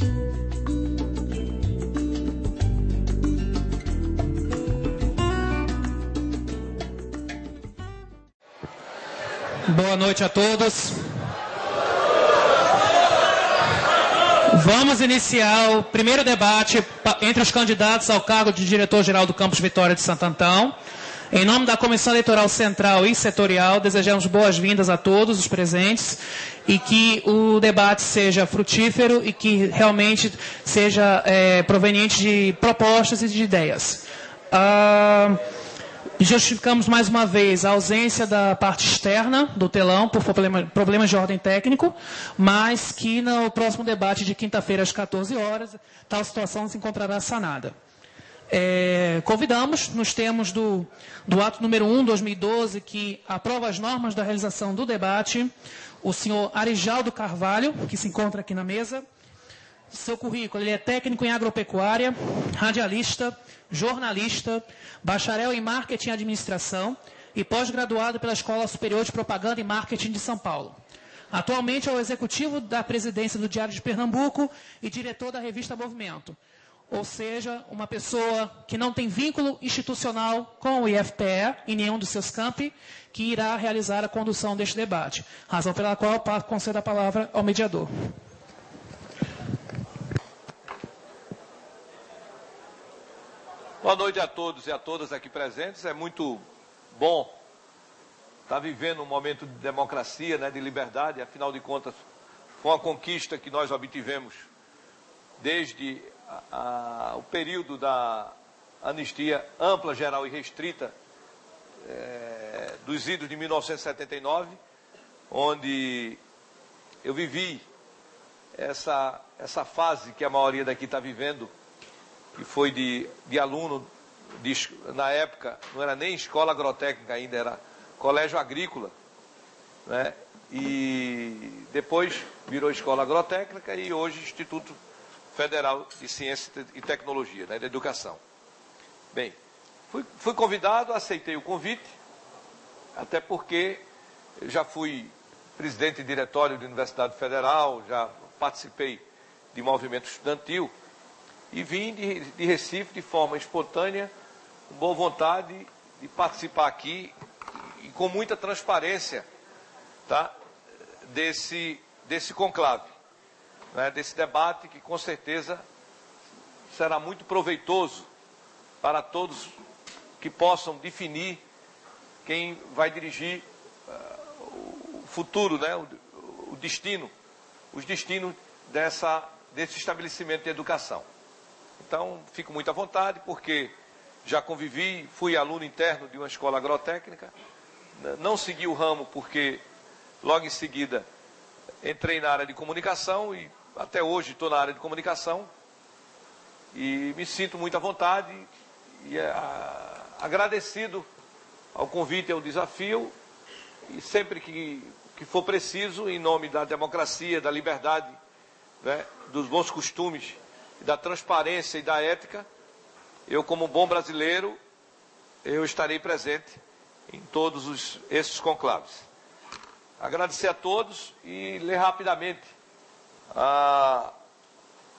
Boa noite a todos. Vamos iniciar o primeiro debate entre os candidatos ao cargo de diretor-geral do Campus Vitória de Santo Antão. Em nome da Comissão Eleitoral Central e Setorial, desejamos boas-vindas a todos os presentes e que o debate seja frutífero e que realmente seja proveniente de propostas e de ideias. Justificamos mais uma vez a ausência da parte externa do telão por problemas de ordem técnico, mas que no próximo debate de quinta-feira às 14 horas, tal situação se encontrará sanada. Convidamos, nos termos do ato número 1, 2012, que aprova as normas da realização do debate, o senhor Arijaldo Carvalho, que se encontra aqui na mesa. Seu currículo, ele é técnico em agropecuária, radialista, jornalista, bacharel em marketing e administração e pós-graduado pela Escola Superior de Propaganda e Marketing de São Paulo. Atualmente é o executivo da presidência do Diário de Pernambuco e diretor da revista Movimento. Ou seja, uma pessoa que não tem vínculo institucional com o IFPE em nenhum dos seus campi, que irá realizar a condução deste debate. Razão pela qual eu concedo a palavra ao mediador. Boa noite a todos e a todas aqui presentes. É muito bom estar vivendo um momento de democracia, de liberdade. Afinal de contas, foi uma conquista que nós obtivemos desde o período da anistia ampla, geral e restrita dos idos de 1979, onde eu vivi essa fase que a maioria daqui está vivendo, que foi de aluno, na época, não era nem escola agrotécnica ainda, era colégio agrícola, E depois virou escola agrotécnica e hoje Instituto Federal de Ciência e Tecnologia, da Educação. Bem, fui convidado, aceitei o convite, até porque eu já fui presidente de diretório de Universidade Federal, já participei de movimento estudantil, e vim de Recife de forma espontânea, com boa vontade de participar aqui e com muita transparência, desse conclave, desse debate que com certeza será muito proveitoso para todos que possam definir quem vai dirigir o futuro, o destino, os destinos desse estabelecimento de educação. Então, fico muito à vontade, porque já convivi, fui aluno interno de uma escola agrotécnica, não segui o ramo porque logo em seguida entrei na área de comunicação e até hoje estou na área de comunicação e me sinto muito à vontade e agradecido ao convite e ao desafio e sempre que for preciso, em nome da democracia, da liberdade, dos bons costumes, da transparência e da ética, eu como bom brasileiro, eu estarei presente em todos esses conclaves. Agradecer a todos e ler rapidamente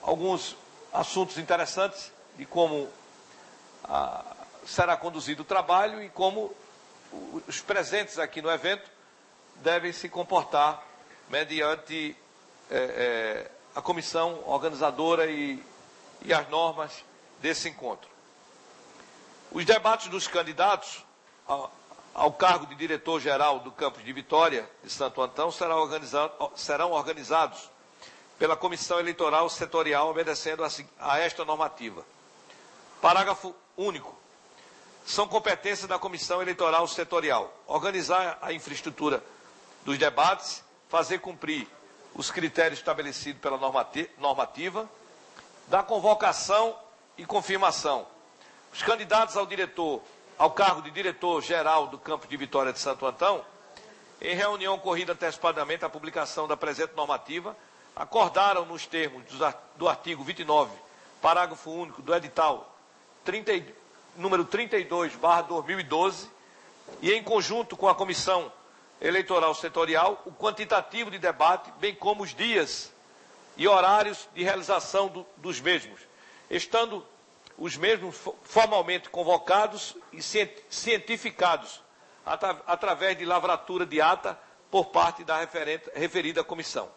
alguns assuntos interessantes de como será conduzido o trabalho e como os presentes aqui no evento devem se comportar mediante a comissão organizadora e as normas desse encontro. Os debates dos candidatos ao cargo de diretor-geral do Campus de Vitória de Santo Antão serão organizados pela Comissão Eleitoral Setorial, obedecendo a esta normativa. Parágrafo único. São competências da Comissão Eleitoral Setorial organizar a infraestrutura dos debates, fazer cumprir os critérios estabelecidos pela normativa, da convocação e confirmação. Os candidatos ao cargo de diretor-geral do Campus de Vitória de Santo Antão, em reunião ocorrida antecipadamente à publicação da presente normativa, acordaram nos termos do artigo 29, parágrafo único do edital número 32/2012, e em conjunto com a Comissão Eleitoral Setorial, o quantitativo de debate, bem como os dias e horários de realização dos mesmos, estando os mesmos formalmente convocados e cientificados através de lavratura de ata por parte da referida comissão.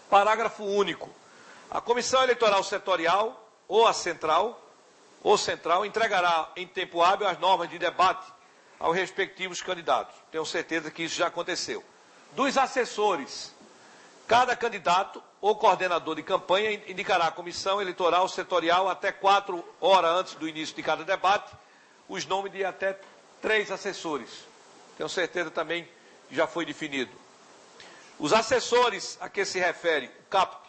Parágrafo único. A Comissão Eleitoral Setorial ou a Central entregará em tempo hábil as normas de debate aos respectivos candidatos. Tenho certeza que isso já aconteceu. Dos assessores, cada candidato ou coordenador de campanha indicará à Comissão Eleitoral Setorial até 4 horas antes do início de cada debate os nomes de até 3 assessores. Tenho certeza também que já foi definido. Os assessores a que se refere o caput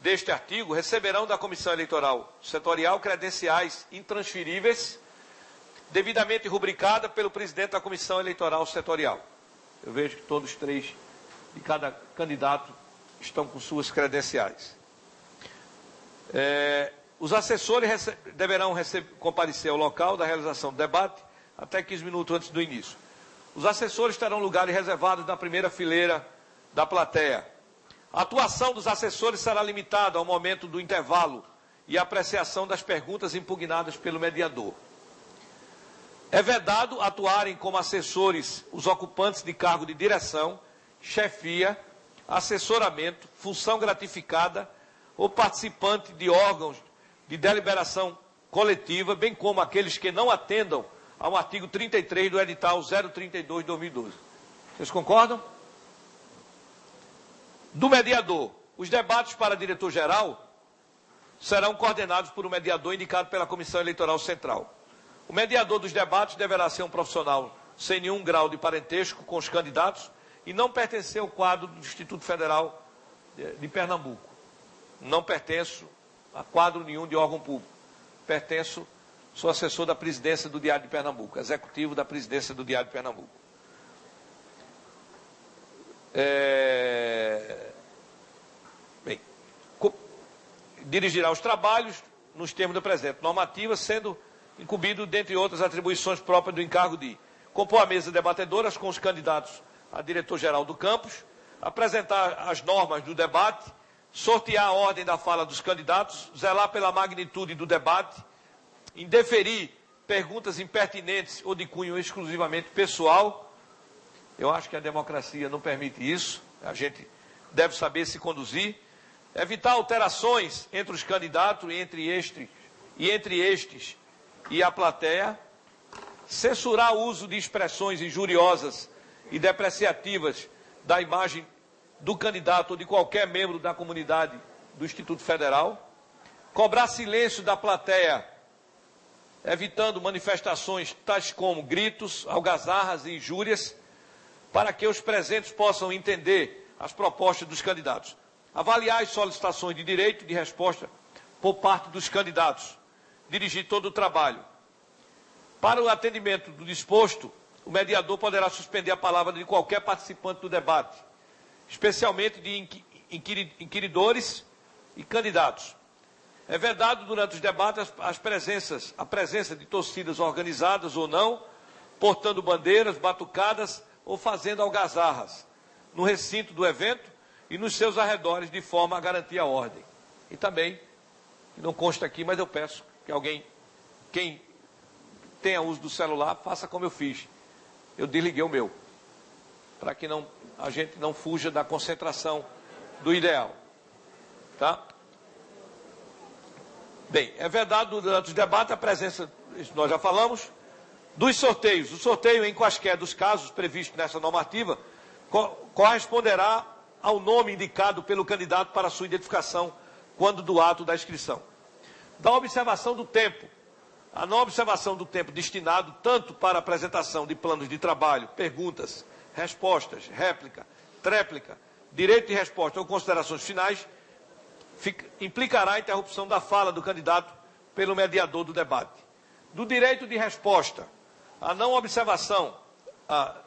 deste artigo receberão da Comissão Eleitoral Setorial credenciais intransferíveis, devidamente rubricada pelo presidente da Comissão Eleitoral Setorial. Eu vejo que todos 3 de cada candidato estão com suas credenciais. Os assessores deverão comparecer ao local da realização do debate até 15 minutos antes do início. Os assessores terão lugares reservados na primeira fileira da plateia. A atuação dos assessores será limitada ao momento do intervalo e apreciação das perguntas impugnadas pelo mediador. É vedado atuarem como assessores os ocupantes de cargo de direção, chefia, assessoramento, função gratificada ou participante de órgãos de deliberação coletiva, bem como aqueles que não atendam ao artigo 33 do edital 032 de 2012. Vocês concordam? Do mediador. Os debates para diretor-geral serão coordenados por um mediador indicado pela Comissão Eleitoral Central. O mediador dos debates deverá ser um profissional sem nenhum grau de parentesco com os candidatos e não pertencer ao quadro do Instituto Federal de Pernambuco. Não pertenço a quadro nenhum de órgão público. Sou assessor da presidência do Diário de Pernambuco, executivo da presidência do Diário de Pernambuco. Dirigirá os trabalhos nos termos da presente normativa, sendo incumbido, dentre outras atribuições próprias do encargo de compor a mesa debatedoras com os candidatos a diretor-geral do campus, apresentar as normas do debate, sortear a ordem da fala dos candidatos, zelar pela magnitude do debate, indeferir perguntas impertinentes ou de cunho exclusivamente pessoal. Eu acho que a democracia não permite isso, a gente deve saber se conduzir, evitar alterações entre os candidatos e entre estes e a plateia, censurar o uso de expressões injuriosas e depreciativas da imagem do candidato ou de qualquer membro da comunidade do Instituto Federal, cobrar silêncio da plateia, evitando manifestações tais como gritos, algazarras e injúrias, para que os presentes possam entender as propostas dos candidatos. Avaliar as solicitações de direito de resposta por parte dos candidatos. Dirigir todo o trabalho. Para o atendimento do disposto, o mediador poderá suspender a palavra de qualquer participante do debate, especialmente de inquiridores e candidatos. É vedado durante os debates a presença de torcidas organizadas ou não, portando bandeiras, batucadas ou fazendo algazarras no recinto do evento e nos seus arredores, de forma a garantir a ordem. E também, não consta aqui, mas eu peço que alguém, quem tenha uso do celular, faça como eu fiz. Eu desliguei o meu, para que a gente não fuja da concentração do ideal. Tá? Bem, é vedado durante os debates a presença, isso nós já falamos, dos sorteios. O sorteio, em quaisquer dos casos previstos nessa normativa, corresponderá ao nome indicado pelo candidato para sua identificação quando do ato da inscrição. Da observação do tempo. A não observação do tempo destinado tanto para a apresentação de planos de trabalho, perguntas, respostas, réplica, tréplica, direito de resposta ou considerações finais, implicará a interrupção da fala do candidato pelo mediador do debate. Do direito de resposta, a não observação,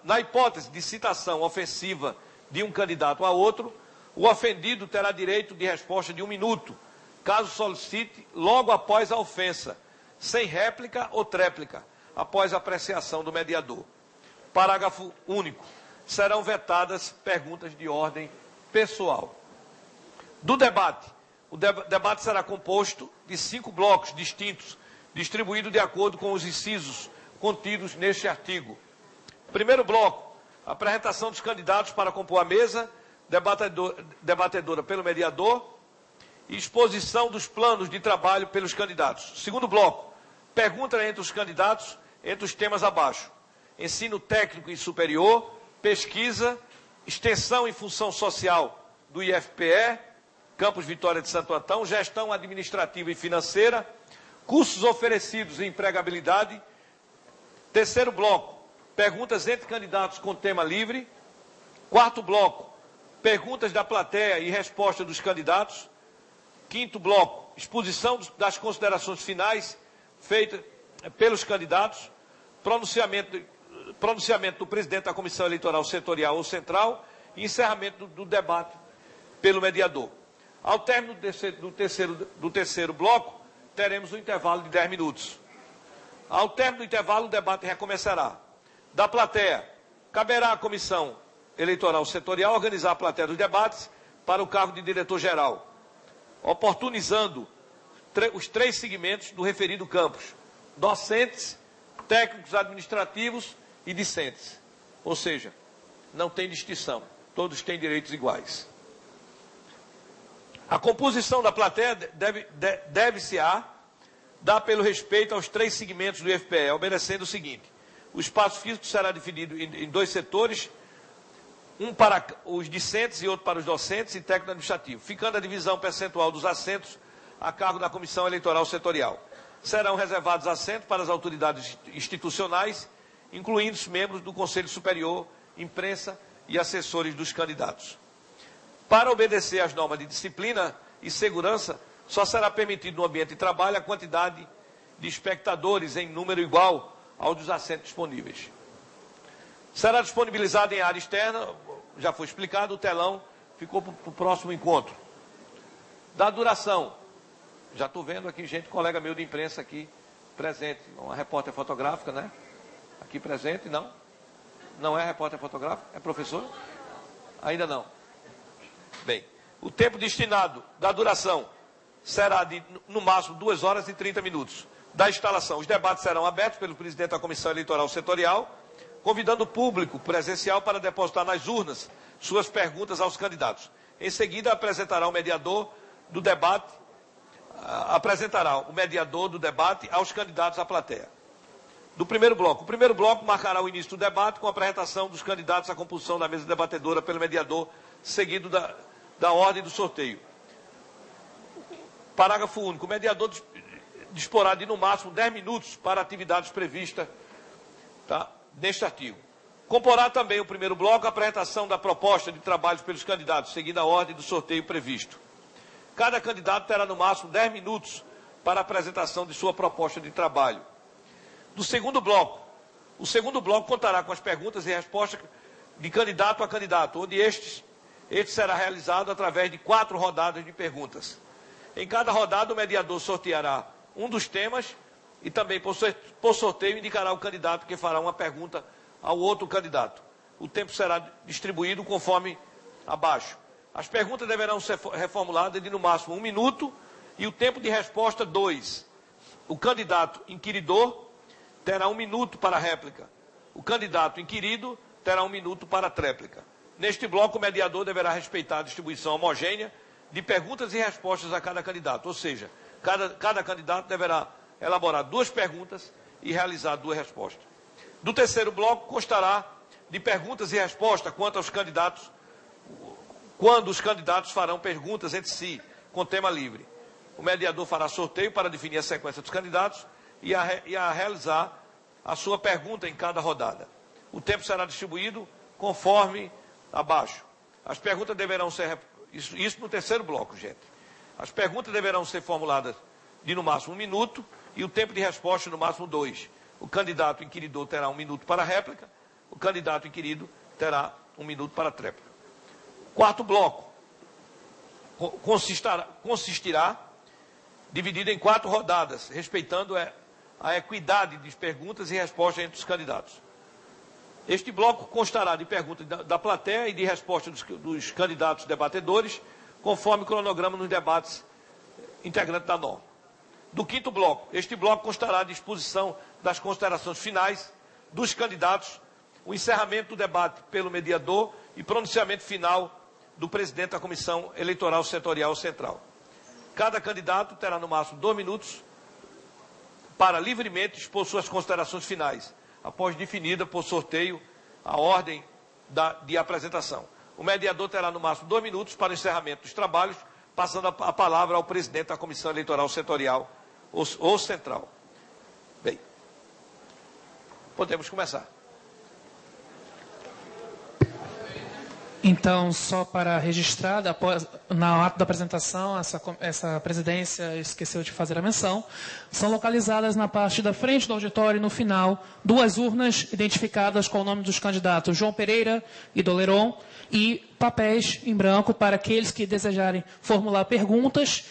na hipótese de citação ofensiva de um candidato a outro, o ofendido terá direito de resposta de 1 minuto, caso solicite logo após a ofensa, sem réplica ou tréplica, após a apreciação do mediador. Parágrafo único. Serão vetadas perguntas de ordem pessoal. Do debate. O debate será composto de 5 blocos distintos, distribuídos de acordo com os incisos contidos neste artigo. Primeiro bloco, apresentação dos candidatos para compor a mesa, debatedora pelo mediador, e exposição dos planos de trabalho pelos candidatos. Segundo bloco, pergunta entre os candidatos, entre os temas abaixo. Ensino técnico e superior, pesquisa, extensão e função social do IFPE, Campus Vitória de Santo Antão, gestão administrativa e financeira, cursos oferecidos em empregabilidade. Terceiro bloco, perguntas entre candidatos com tema livre. Quarto bloco, perguntas da plateia e resposta dos candidatos. Quinto bloco, exposição das considerações finais feitas pelos candidatos. Pronunciamento do presidente da Comissão Eleitoral Setorial ou Central e encerramento do debate pelo mediador. Ao término do terceiro bloco, teremos um intervalo de 10 minutos. Ao término do intervalo, o debate recomeçará. Da plateia, caberá à Comissão Eleitoral Setorial organizar a plateia dos debates para o cargo de diretor-geral, oportunizando os 3 segmentos do referido campus: docentes, técnicos administrativos e discentes. Ou seja, não tem distinção, todos têm direitos iguais. A composição da plateia deve-se dar pelo respeito aos 3 segmentos do IFPE, obedecendo o seguinte: o espaço físico será dividido em 2 setores, um para os discentes e outro para os docentes e técnico administrativo, ficando a divisão percentual dos assentos a cargo da Comissão Eleitoral Setorial. Serão reservados assentos para as autoridades institucionais, incluindo os membros do Conselho Superior, imprensa e assessores dos candidatos. Para obedecer às normas de disciplina e segurança, só será permitido no ambiente de trabalho a quantidade de espectadores em número igual ao dos assentos disponíveis. Será disponibilizado em área externa, já foi explicado, o telão ficou para o próximo encontro. Da duração, já estou vendo aqui gente, colega meu de imprensa aqui presente, uma repórter fotográfica, né? Aqui presente, não? Não é repórter fotográfica? É professor? Ainda não. Bem, o tempo destinado da duração será de, no máximo, 2 horas e 30 minutos. Da instalação, os debates serão abertos pelo presidente da Comissão Eleitoral Setorial, convidando o público presencial para depositar nas urnas suas perguntas aos candidatos. Em seguida, apresentará o mediador do debate aos candidatos à plateia. Do primeiro bloco. O primeiro bloco marcará o início do debate com a apresentação dos candidatos à composição da mesa debatedora pelo mediador, seguido da ordem do sorteio. Parágrafo único. O mediador disporá de, no máximo, 10 minutos para atividades previstas, tá, neste artigo. Comporá também o primeiro bloco a apresentação da proposta de trabalhos pelos candidatos, seguindo a ordem do sorteio previsto. Cada candidato terá, no máximo, 10 minutos para a apresentação de sua proposta de trabalho. Do segundo bloco. O segundo bloco contará com as perguntas e respostas de candidato a candidato, onde este será realizado através de 4 rodadas de perguntas. Em cada rodada, o mediador sorteará um dos temas e também, por sorteio, indicará o candidato que fará uma pergunta ao outro candidato. O tempo será distribuído conforme abaixo. As perguntas deverão ser reformuladas de, no máximo, 1 minuto e o tempo de resposta, 2. O candidato inquiridor terá 1 minuto para a réplica. O candidato inquirido terá 1 minuto para a tréplica. Neste bloco, o mediador deverá respeitar a distribuição homogênea de perguntas e respostas a cada candidato. Ou seja, cada candidato deverá elaborar 2 perguntas e realizar 2 respostas. Do terceiro bloco, constará de perguntas e respostas quanto aos candidatos, quando os candidatos farão perguntas entre si, com tema livre. O mediador fará sorteio para definir a sequência dos candidatos e a realizar a sua pergunta em cada rodada. O tempo será distribuído conforme abaixo. As perguntas deverão ser... Isso no terceiro bloco, gente. As perguntas deverão ser formuladas de, no máximo, 1 minuto e o tempo de resposta, no máximo, 2. O candidato inquiridor terá 1 minuto para a réplica. O candidato inquirido terá 1 minuto para a tréplica. Quarto bloco consistirá dividido em 4 rodadas, respeitando a equidade de perguntas e respostas entre os candidatos. Este bloco constará de perguntas da plateia e de respostas dos candidatos debatedores, conforme o cronograma nos debates integrantes da norma. Do quinto bloco, este bloco constará de exposição das considerações finais dos candidatos, o encerramento do debate pelo mediador e pronunciamento final do presidente da Comissão Eleitoral Setorial Central. Cada candidato terá no máximo 2 minutos para livremente expor suas considerações finais, após definida por sorteio a ordem de apresentação. O mediador terá no máximo 2 minutos para o encerramento dos trabalhos, passando a palavra ao presidente da Comissão Eleitoral Setorial ou Central. Bem, podemos começar. Então, só para registrar, na ato da apresentação, essa presidência esqueceu de fazer a menção, são localizadas na parte da frente do auditório, no final, 2 urnas identificadas com o nome dos candidatos João Pereira e Doleron, e papéis em branco para aqueles que desejarem formular perguntas,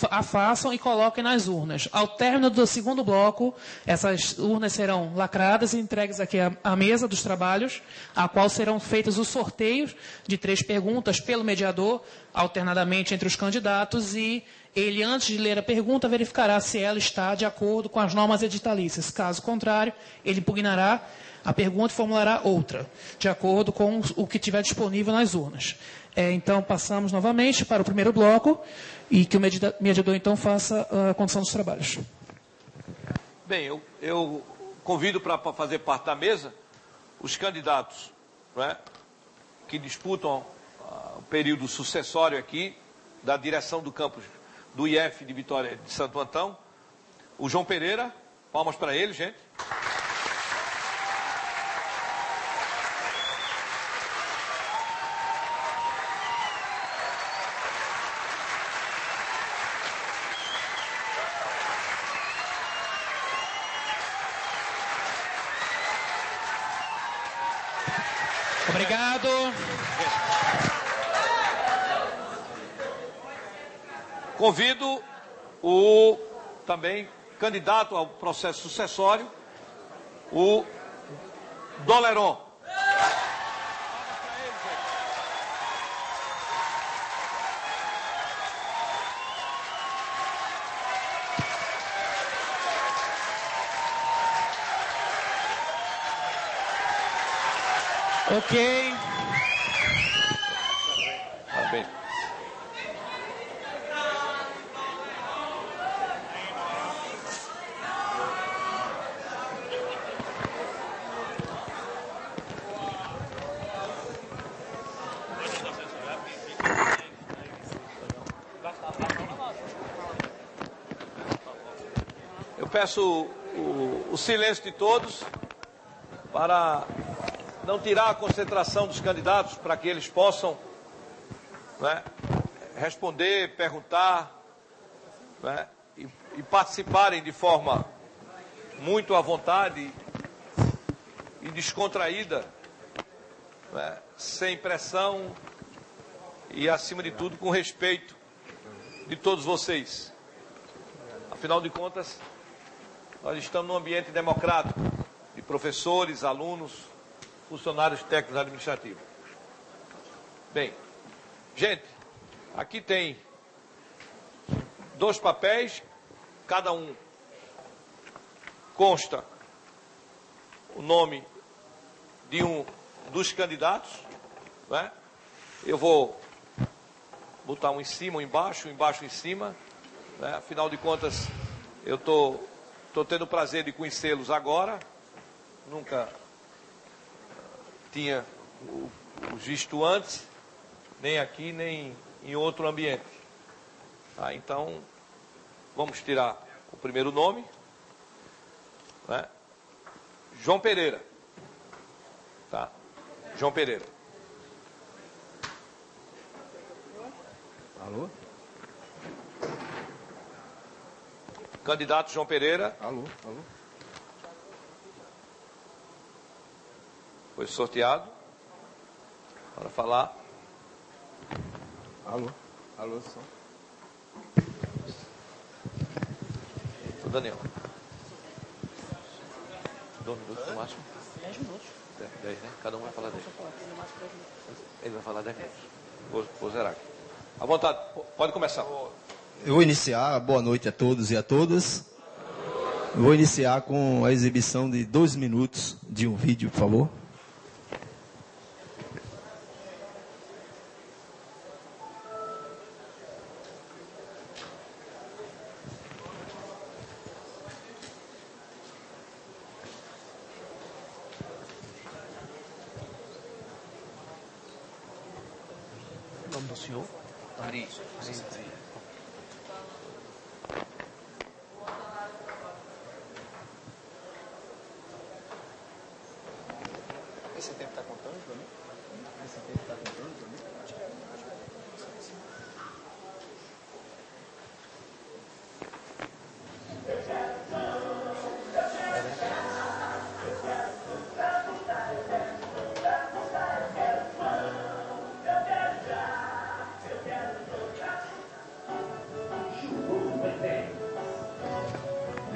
a façam e coloquem nas urnas. Ao término do segundo bloco, essas urnas serão lacradas e entregues aqui à mesa dos trabalhos, a qual serão feitos os sorteios de 3 perguntas pelo mediador, alternadamente entre os candidatos, e ele, antes de ler a pergunta, verificará se ela está de acordo com as normas editalícias. Caso contrário, ele impugnará a pergunta e formulará outra, de acordo com o que tiver disponível nas urnas. Então, passamos novamente para o primeiro bloco e que o mediador, então, faça a condução dos trabalhos. Bem, eu convido para fazer parte da mesa os candidatos, né, que disputam o período sucessório aqui da direção do campus do IF de Vitória de Santo Antão. O João Pereira, palmas para ele, gente. Obrigado. Convido o também candidato ao processo sucessório, o Doleron. Ok. Parabéns. Eu peço o silêncio de todos para não tirar a concentração dos candidatos, para que eles possam, né, responder, perguntar, né, e participarem de forma muito à vontade e descontraída, né, sem pressão e, acima de tudo, com respeito de todos vocês. Afinal de contas, nós estamos num ambiente democrático, de professores, alunos, funcionários técnicos administrativos. Bem, gente, aqui tem 2 papéis, cada um consta o nome de um dos candidatos, né? Eu vou botar um em cima, um embaixo em cima, né? Afinal de contas, eu tô tendo o prazer de conhecê-los agora, nunca tinha os visto antes, nem aqui, nem em outro ambiente. Então, vamos tirar o primeiro nome, né? João Pereira. Tá? João Pereira. Alô? Candidato João Pereira. Alô? Alô? Foi sorteado para falar. Alô? Alô, som. O Daniel. 2 minutos no máximo? 10 minutos. 10, né? Cada um vai falar 10. Ele vai falar 10 minutos. Vou zerar aqui. À vontade, pode começar. Eu vou iniciar, boa noite a todos e a todas. Eu vou iniciar com a exibição de 2 minutos de um vídeo, por favor. O nome do senhor? Ari. Esse tempo está contando para mim? Esse tempo está contando para mim?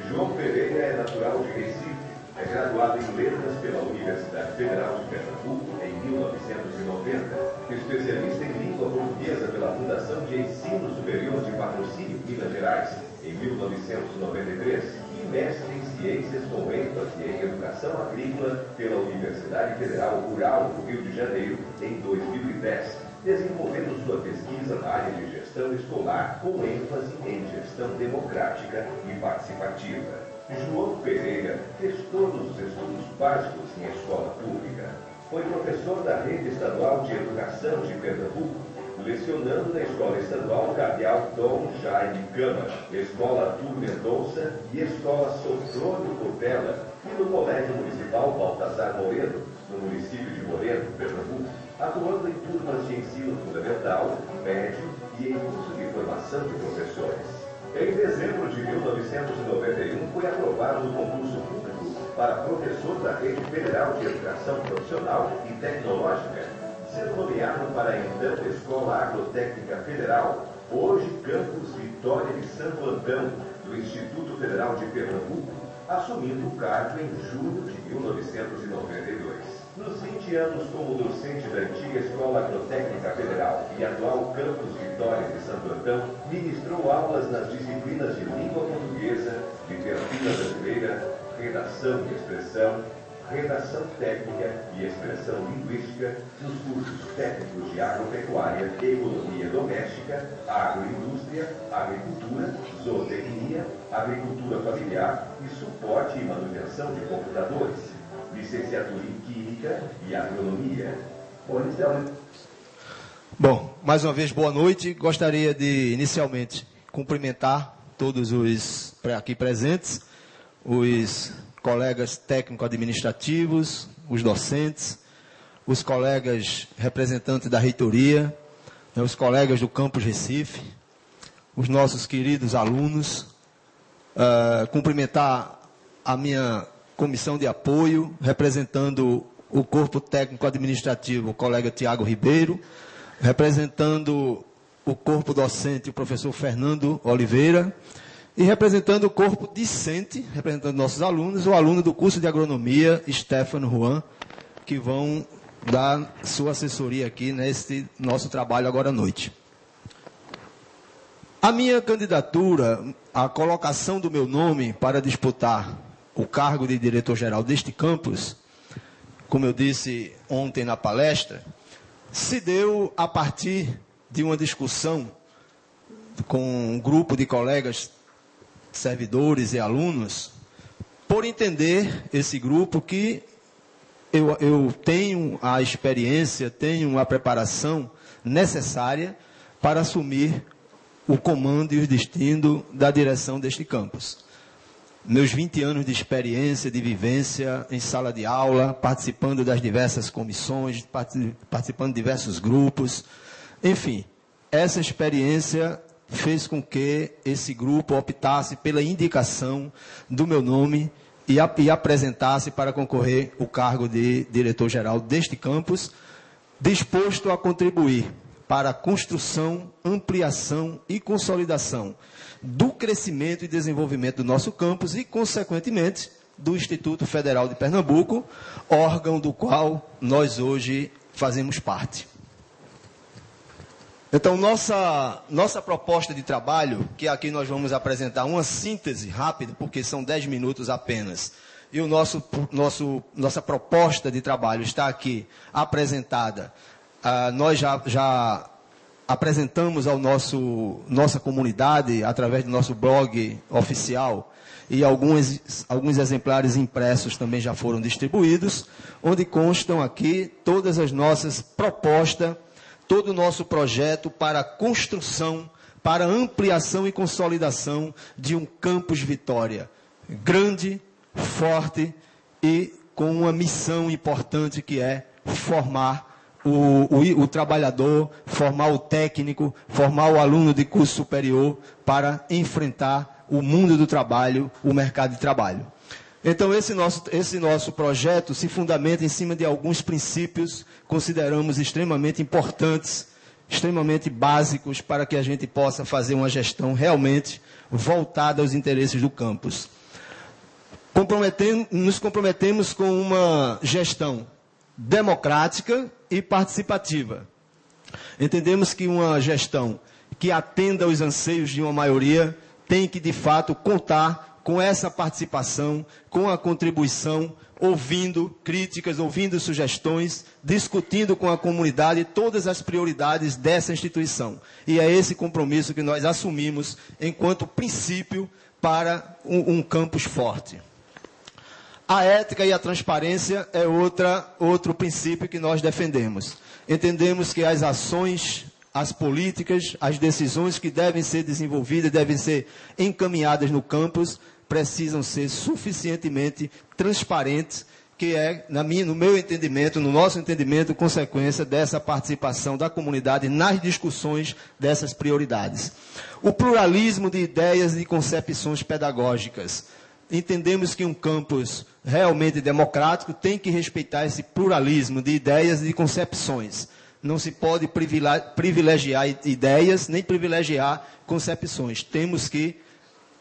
João Pereira é natural de Recife. É graduado em Letras pela Universidade Federal de Pernambuco em 1990. Especialista em língua portuguesa pela Fundação de Ensino Superior de Patrocínio, Minas Gerais, em 1993. E mestre em Ciências com ênfase em Educação Agrícola pela Universidade Federal Rural do Rio de Janeiro, em 2010. Desenvolvendo sua pesquisa na área de gestão escolar com ênfase em gestão democrática e participativa. João Pereira fez todos os estudos básicos em escola pública. Foi professor da Rede Estadual de Educação de Pernambuco, lecionando na Escola Estadual Cardeal Dom Jaime Câmara, Escola Arthur Mendonça e Escola Sofrônio Cortella, e no Colégio Municipal Baltazar Moreno, no município de Moreno, Pernambuco, atuando em turmas de ensino fundamental, médio e em curso de formação de professores. Em dezembro de 1991, foi aprovado no concurso público para professor da Rede Federal de Educação Profissional e Tecnológica, sendo nomeado para a então Escola Agrotécnica Federal, hoje campus Vitória de Santo Antão, do Instituto Federal de Pernambuco, assumindo o cargo em julho de 1992. Nos 20 anos como docente da antiga Escola Agrotécnica Federal e atual campus Vitória de Santo Antão, ministrou aulas nas disciplinas de língua portuguesa, literatura brasileira, redação e expressão, redação técnica e expressão linguística nos cursos técnicos de agropecuária, economia doméstica, agroindústria, agricultura, zootecnia, agricultura familiar e suporte e manutenção de computadores, licenciatura em Química e Agronomia. Bom, mais uma vez, boa noite. Gostaria de, inicialmente, cumprimentar todos os aqui presentes, os colegas técnico-administrativos, os docentes, os colegas representantes da reitoria, os colegas do Campus Recife, os nossos queridos alunos, cumprimentar a minha comissão de apoio, representando o corpo técnico-administrativo, o colega Tiago Ribeiro, representando o corpo docente, o professor Fernando Oliveira, e representando o corpo discente, representando nossos alunos, o aluno do curso de agronomia, Stefano Juan, que vão dar sua assessoria aqui nesse nosso trabalho agora à noite. A minha candidatura, a colocação do meu nome para disputar o cargo de diretor-geral deste campus, como eu disse ontem na palestra, se deu a partir de uma discussão com um grupo de colegas servidores e alunos, por entender esse grupo que eu tenho a experiência, tenho a preparação necessária para assumir o comando e o destino da direção deste campus. Meus 20 anos de experiência, de vivência em sala de aula, participando das diversas comissões, participando de diversos grupos, enfim, essa experiência fez com que esse grupo optasse pela indicação do meu nome e apresentasse para concorrer o cargo de diretor-geral deste campus, disposto a contribuir para a construção, ampliação e consolidação do crescimento e desenvolvimento do nosso campus e, consequentemente, do Instituto Federal de Pernambuco, órgão do qual nós hoje fazemos parte. Então, nossa proposta de trabalho, que aqui nós vamos apresentar uma síntese rápida, porque são 10 minutos apenas, e nossa proposta de trabalho está aqui apresentada. Nós já apresentamos ao nossa comunidade, através do nosso blog oficial, e alguns exemplares impressos também já foram distribuídos, onde constam aqui todas as nossas propostas, todo o nosso projeto para a construção, para a ampliação e consolidação de um campus Vitória grande, forte e com uma missão importante que é formar o trabalhador, formar o técnico, formar o aluno de curso superior para enfrentar o mundo do trabalho, o mercado de trabalho. Então, esse nosso projeto se fundamenta em cima de alguns princípios que consideramos extremamente importantes, extremamente básicos, para que a gente possa fazer uma gestão realmente voltada aos interesses do campus. Nos comprometemos com uma gestão democrática e participativa. Entendemos que uma gestão que atenda aos anseios de uma maioria tem que, de fato, contar com essa participação, com a contribuição, ouvindo críticas, ouvindo sugestões, discutindo com a comunidade todas as prioridades dessa instituição. E é esse compromisso que nós assumimos enquanto princípio para um campus forte. A ética e a transparência é outro princípio que nós defendemos. Entendemos que as ações, as políticas, as decisões que devem ser desenvolvidas, devem ser encaminhadas no campus, precisam ser suficientemente transparentes, que é, no meu entendimento, no nosso entendimento, consequência dessa participação da comunidade nas discussões dessas prioridades. O pluralismo de ideias e concepções pedagógicas. Entendemos que um campus realmente democrático tem que respeitar esse pluralismo de ideias e de concepções. Não se pode privilegiar ideias, nem privilegiar concepções. Temos que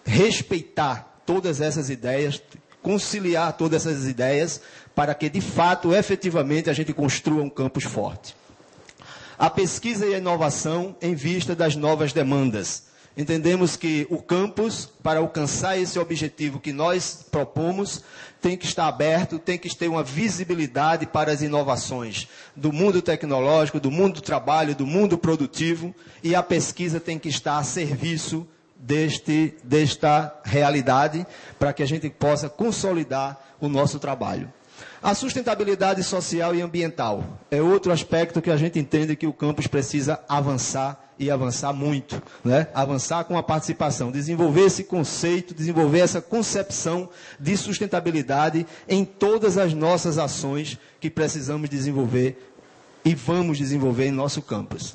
respeitar todas essas ideias, conciliar todas essas ideias, para que, de fato, efetivamente, a gente construa um campus forte. A pesquisa e a inovação em vista das novas demandas. Entendemos que o campus, para alcançar esse objetivo que nós propomos, tem que estar aberto, tem que ter uma visibilidade para as inovações do mundo tecnológico, do mundo do trabalho, do mundo produtivo, e a pesquisa tem que estar a serviço desta realidade, para que a gente possa consolidar o nosso trabalho. A sustentabilidade social e ambiental é outro aspecto que a gente entende que o campus precisa avançar, e avançar muito, né? Avançar com a participação, desenvolver esse conceito, desenvolver essa concepção de sustentabilidade em todas as nossas ações que precisamos desenvolver e vamos desenvolver em nosso campus.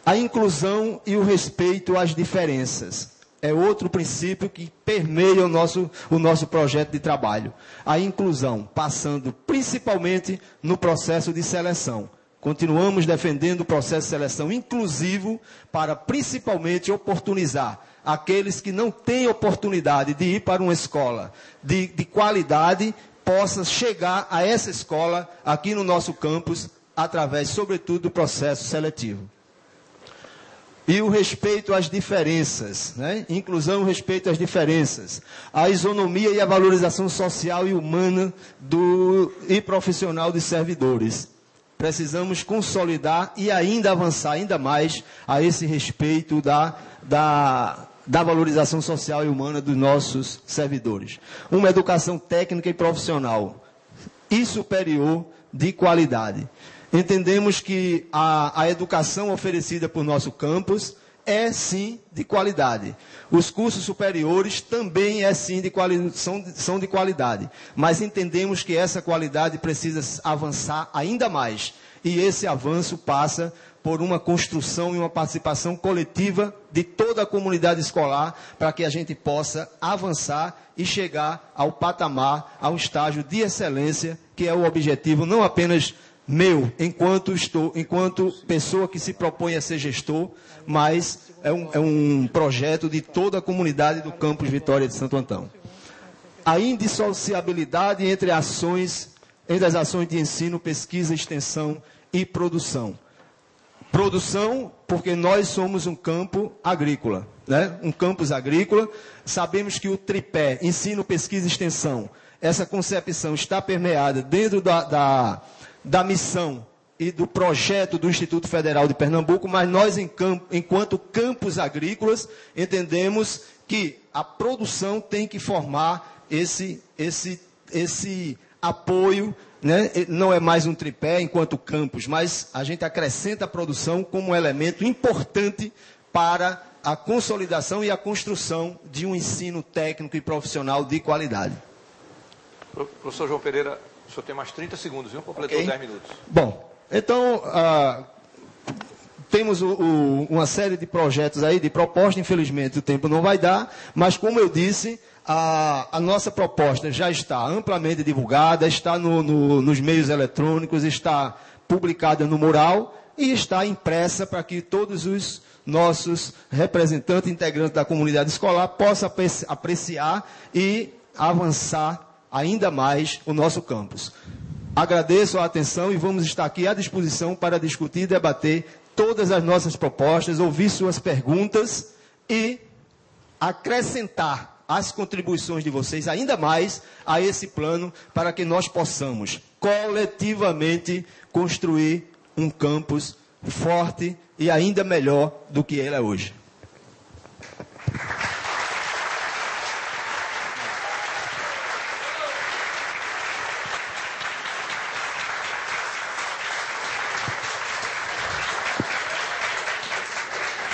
A inclusão e o respeito às diferenças é outro princípio que permeia o nosso projeto de trabalho. A inclusão, passando principalmente no processo de seleção. Continuamos defendendo o processo de seleção inclusivo para, principalmente, oportunizar aqueles que não têm oportunidade de ir para uma escola de qualidade, possa chegar a essa escola aqui no nosso campus, através, sobretudo, do processo seletivo. E o respeito às diferenças, né? Inclusão e respeito às diferenças. A isonomia e a valorização social e humana e profissional de servidores. Precisamos consolidar e ainda avançar ainda mais a esse respeito da valorização social e humana dos nossos servidores. Uma educação técnica e profissional e superior de qualidade. Entendemos que a educação oferecida por nosso campus é sim de qualidade. Os cursos superiores também são de qualidade. Mas entendemos que essa qualidade precisa avançar ainda mais. E esse avanço passa por uma construção e uma participação coletiva de toda a comunidade escolar, para que a gente possa avançar e chegar ao patamar, ao estágio de excelência, que é o objetivo não apenas meu, enquanto pessoa que se propõe a ser gestor, mas é um projeto de toda a comunidade do campus Vitória de Santo Antão. A indissociabilidade entre as ações de ensino, pesquisa, extensão e produção. Produção, porque nós somos um campo agrícola, né? Um campus agrícola. Sabemos que o tripé, ensino, pesquisa e extensão, essa concepção está permeada dentro da missão e do projeto do Instituto Federal de Pernambuco, mas nós, enquanto campos agrícolas, entendemos que a produção tem que formar esse apoio, né? Não é mais um tripé enquanto campus, mas a gente acrescenta a produção como um elemento importante para a consolidação e a construção de um ensino técnico e profissional de qualidade. Professor João Pereira, o senhor tem mais 30 segundos, viu? Completou 10 minutos. Bom, então, temos uma série de projetos aí, de propostas, infelizmente o tempo não vai dar, mas como eu disse, a nossa proposta já está amplamente divulgada, está nos meios eletrônicos, está publicada no mural e está impressa para que todos os nossos representantes, integrantes da comunidade escolar possam apreciar e avançar ainda mais o nosso campus. Agradeço a atenção e vamos estar aqui à disposição para discutir e debater todas as nossas propostas, ouvir suas perguntas e acrescentar as contribuições de vocês ainda mais a esse plano para que nós possamos coletivamente construir um campus forte e ainda melhor do que ele é hoje.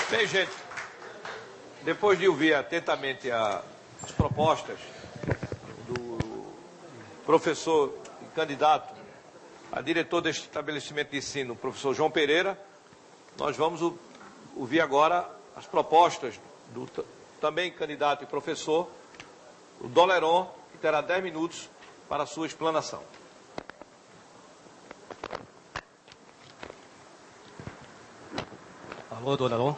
Bem, gente, depois de ouvir atentamente as propostas do professor e candidato a diretor deste estabelecimento de ensino, o professor João Pereira, nós vamos ouvir agora as propostas do também candidato e professor, o Doleron, que terá 10 minutos para a sua explanação. Alô, Doleron?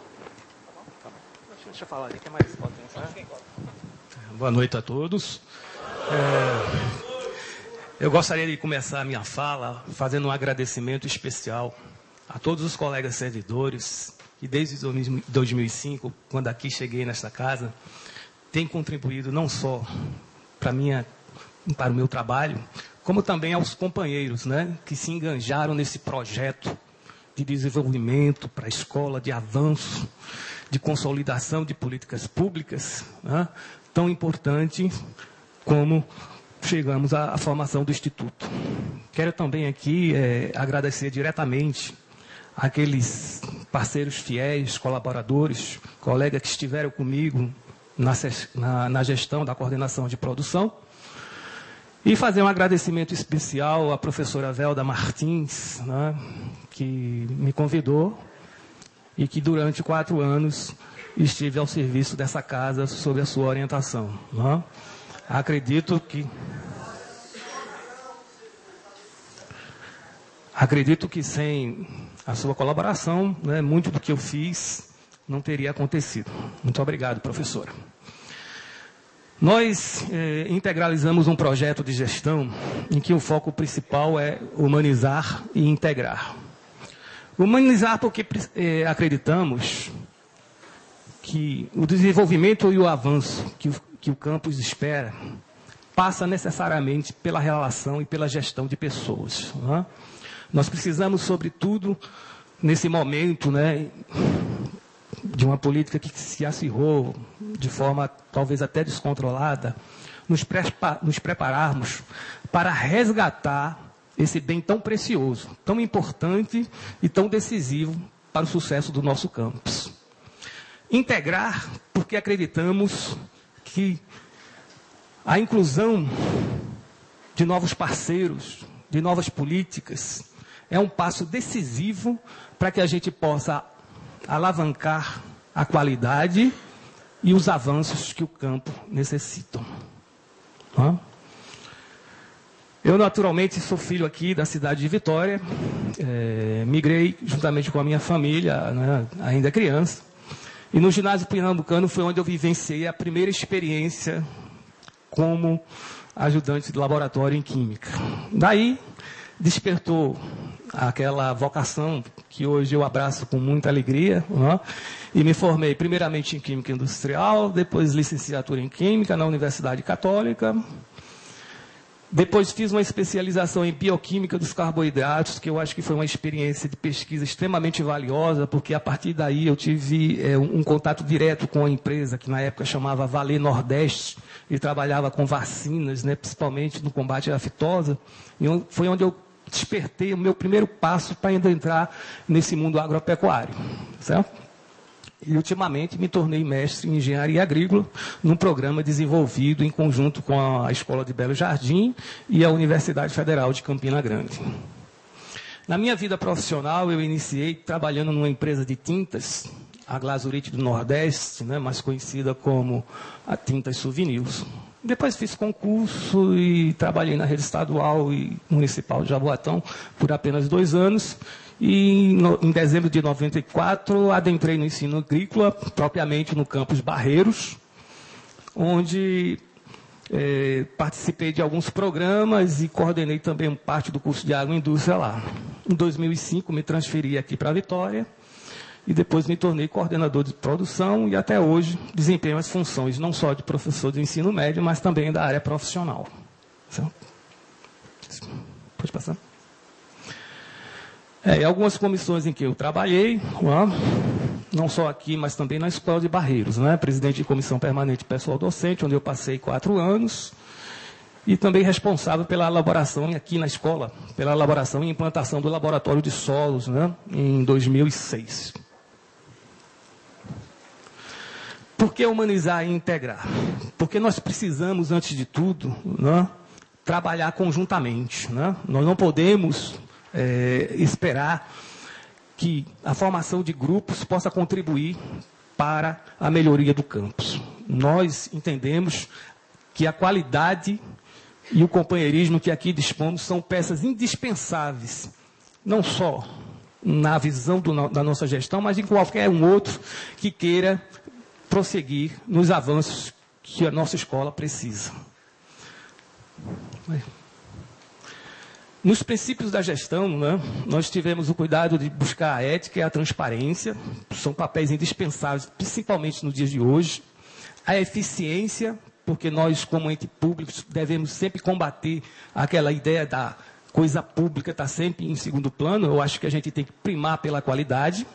Deixa eu falar ali, que é mais potência. Boa noite a todos. Eu gostaria de começar a minha fala fazendo um agradecimento especial a todos os colegas servidores que desde 2005, quando aqui cheguei nesta casa, têm contribuído não só para o meu trabalho, como também aos companheiros, né, que se enganjaram nesse projeto de desenvolvimento para a escola, de avanço, de consolidação de políticas públicas, né, tão importante como chegamos à formação do Instituto. Quero também aqui agradecer diretamente àqueles parceiros fiéis, colaboradores, colegas que estiveram comigo na gestão da coordenação de produção, e fazer um agradecimento especial à professora Velda Martins, né, que me convidou e que durante 4 anos estive ao serviço dessa casa sob a sua orientação. Né? Acredito que sem a sua colaboração, né, muito do que eu fiz não teria acontecido. Muito obrigado, professora. Nós integralizamos um projeto de gestão em que o foco principal é humanizar e integrar. Humanizar porque acreditamos que o desenvolvimento e o avanço que o campus espera passa necessariamente pela relação e pela gestão de pessoas. Né? Nós precisamos, sobretudo, nesse momento, né, de uma política que se acirrou de forma talvez até descontrolada, nos prepararmos para resgatar esse bem tão precioso, tão importante e tão decisivo para o sucesso do nosso campus. Integrar, porque acreditamos que a inclusão de novos parceiros, de novas políticas, é um passo decisivo para que a gente possa alavancar a qualidade e os avanços que o campo necessita. Eu, naturalmente, sou filho aqui da cidade de Vitória, migrei juntamente com a minha família, né, ainda criança, e no ginásio pernambucano foi onde eu vivenciei a primeira experiência como ajudante de laboratório em Química. Daí, despertou aquela vocação que hoje eu abraço com muita alegria, né? E me formei primeiramente em Química Industrial, depois licenciatura em Química na Universidade Católica. Depois fiz uma especialização em Bioquímica dos Carboidratos, que eu acho que foi uma experiência de pesquisa extremamente valiosa, porque a partir daí eu tive um contato direto com a empresa, que na época chamava Vale Nordeste, e trabalhava com vacinas, né, principalmente no combate à aftosa. E foi onde eu despertei o meu primeiro passo para entrar nesse mundo agropecuário, certo? E, ultimamente, me tornei mestre em Engenharia Agrícola, num programa desenvolvido em conjunto com a Escola de Belo Jardim e a Universidade Federal de Campina Grande. Na minha vida profissional, eu iniciei trabalhando numa empresa de tintas, a Glazurite do Nordeste, né, mais conhecida como a Tintas Souvenirs. Depois fiz concurso e trabalhei na rede estadual e municipal de Jaboatão por apenas 2 anos. E em dezembro de 94, adentrei no ensino agrícola, propriamente no campus Barreiros, onde participei de alguns programas e coordenei também parte do curso de agroindústria lá. Em 2005, me transferi aqui para Vitória e depois me tornei coordenador de produção e até hoje desempenho as funções não só de professor de ensino médio, mas também da área profissional. Pode passar? Algumas comissões em que eu trabalhei, não só aqui, mas também na Escola de Barreiros, né? Presidente de Comissão Permanente Pessoal Docente, onde eu passei 4 anos, e também responsável pela elaboração aqui na escola, pela elaboração e implantação do Laboratório de Solos, né? Em 2006. Por que humanizar e integrar? Porque nós precisamos, antes de tudo, né, trabalhar conjuntamente, né? Nós não podemos esperar que a formação de grupos possa contribuir para a melhoria do campus. Nós entendemos que a qualidade e o companheirismo que aqui dispomos são peças indispensáveis, não só na visão da nossa gestão, mas em qualquer um outro que queira prosseguir nos avanços que a nossa escola precisa. Nos princípios da gestão, né, nós tivemos o cuidado de buscar a ética e a transparência, são papéis indispensáveis, principalmente nos dias de hoje. A eficiência, porque nós, como ente público, devemos sempre combater aquela ideia da coisa pública estar sempre em segundo plano. Eu acho que a gente tem que primar pela qualidade.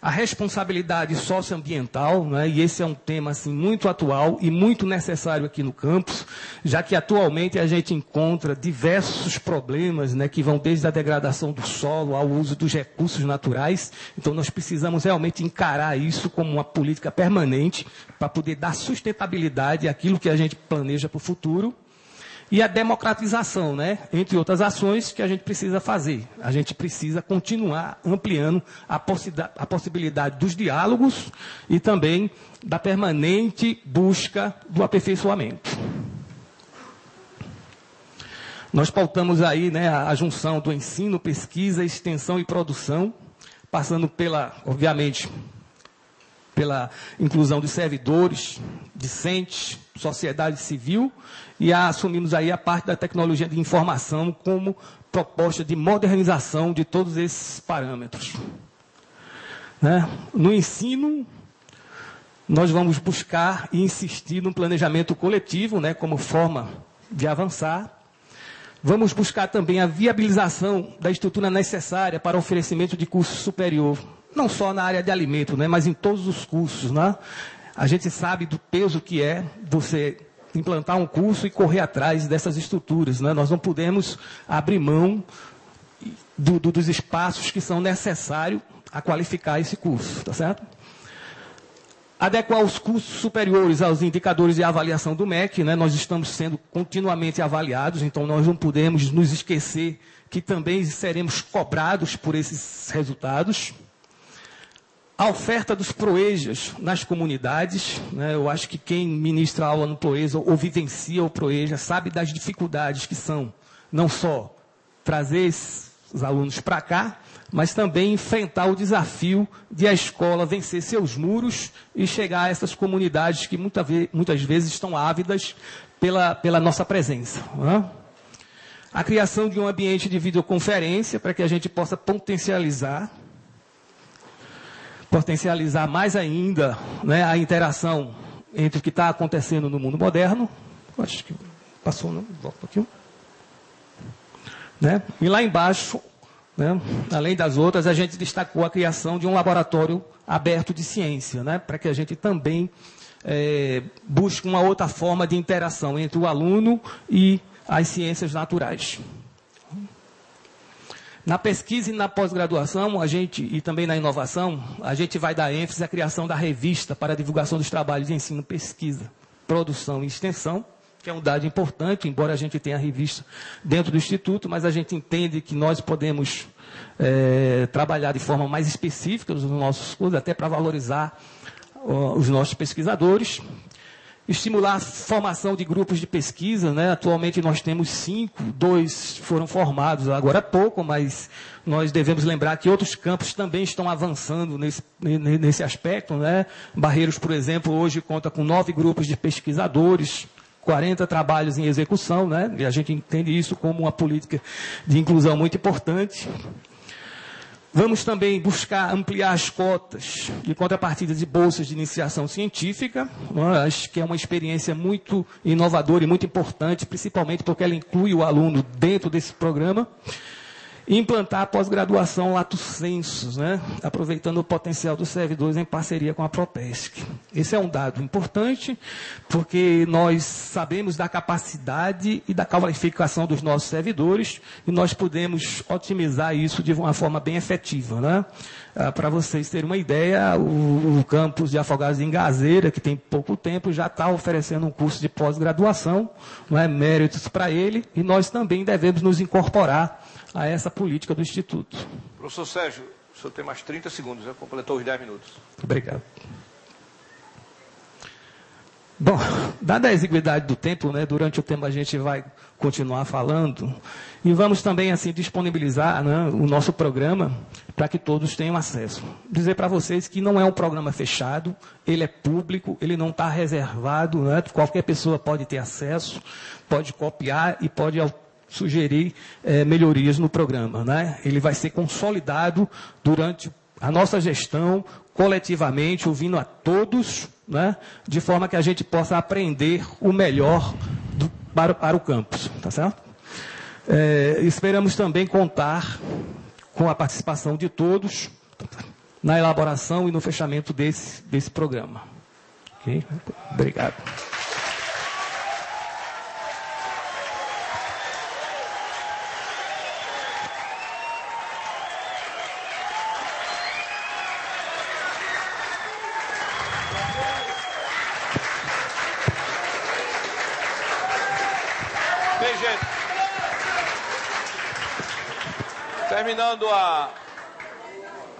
A responsabilidade socioambiental, né, e esse é um tema assim, muito atual e muito necessário aqui no campus, já que atualmente a gente encontra diversos problemas, né, que vão desde a degradação do solo ao uso dos recursos naturais. Então nós precisamos realmente encarar isso como uma política permanente para poder dar sustentabilidade àquilo que a gente planeja para o futuro. E a democratização, né? Entre outras ações que a gente precisa fazer. A gente precisa continuar ampliando a possibilidade dos diálogos e também da permanente busca do aperfeiçoamento. Nós pautamos aí, né, a junção do ensino, pesquisa, extensão e produção, passando obviamente, pela inclusão de servidores, discentes, sociedade civil, e assumimos aí a parte da tecnologia de informação como proposta de modernização de todos esses parâmetros. Né? No ensino, nós vamos buscar e insistir no planejamento coletivo, né, como forma de avançar. Vamos buscar também a viabilização da estrutura necessária para o oferecimento de curso superior, não só na área de alimento, né, mas em todos os cursos. Né? A gente sabe do peso que é você implantar um curso e correr atrás dessas estruturas. Né? Nós não podemos abrir mão dos espaços que são necessários a qualificar esse curso, tá certo? Adequar os cursos superiores aos indicadores de avaliação do MEC, né? Nós estamos sendo continuamente avaliados, então nós não podemos nos esquecer que também seremos cobrados por esses resultados. A oferta dos PROEJAs nas comunidades, né? Eu acho que quem ministra aula no PROEJA ou vivencia o PROEJA sabe das dificuldades que são, não só trazer os alunos para cá, mas também enfrentar o desafio de a escola vencer seus muros e chegar a essas comunidades que muitas vezes estão ávidas pela nossa presença. Né? A criação de um ambiente de videoconferência para que a gente possa potencializar mais ainda, né, a interação entre o que está acontecendo no mundo moderno. Acho que passou, não? Volta um pouquinho. Né? E lá embaixo, né, além das outras, a gente destacou a criação de um laboratório aberto de ciência, né, para que a gente também busque uma outra forma de interação entre o aluno e as ciências naturais. Na pesquisa e na pós-graduação, e também na inovação, a gente vai dar ênfase à criação da revista para a divulgação dos trabalhos de ensino, pesquisa, produção e extensão, que é um dado importante, embora a gente tenha a revista dentro do Instituto, mas a gente entende que nós podemos trabalhar de forma mais específica nos nossos cursos, até para valorizar os nossos pesquisadores. Estimular a formação de grupos de pesquisa, né? Atualmente nós temos 5, 2 foram formados agora há pouco, mas nós devemos lembrar que outros campos também estão avançando nesse aspecto, né? Barreiros, por exemplo, hoje conta com 9 grupos de pesquisadores, 40 trabalhos em execução, né? E a gente entende isso como uma política de inclusão muito importante. Vamos também buscar ampliar as cotas de contrapartida de bolsas de iniciação científica. Acho que é uma experiência muito inovadora e muito importante, principalmente porque ela inclui o aluno dentro desse programa. E implantar a pós-graduação lato sensu, né? Aproveitando o potencial dos servidores em parceria com a Propesc. Esse é um dado importante, porque nós sabemos da capacidade e da qualificação dos nossos servidores, e nós podemos otimizar isso de uma forma bem efetiva, né? Para vocês terem uma ideia, o campus de Afogados de Ingazeira, que tem pouco tempo, já está oferecendo um curso de pós-graduação, não é? Méritos para ele, e nós também devemos nos incorporar a essa política do Instituto. Professor Sérgio, o senhor tem mais 30 segundos, já completou os 10 minutos. Obrigado. Bom, dada a exiguidade do tempo, né, durante o tempo a gente vai continuar falando, e vamos também assim disponibilizar, né, o nosso programa para que todos tenham acesso. Dizer para vocês que não é um programa fechado, ele é público, ele não está reservado, né, qualquer pessoa pode ter acesso, pode copiar e pode sugerir melhorias no programa, né? Ele vai ser consolidado durante a nossa gestão, coletivamente, ouvindo a todos, né? De forma que a gente possa aprender o melhor para o campus, tá certo? Esperamos também contar com a participação de todos na elaboração e no fechamento desse programa. Okay? Obrigado. Bem, gente, terminando a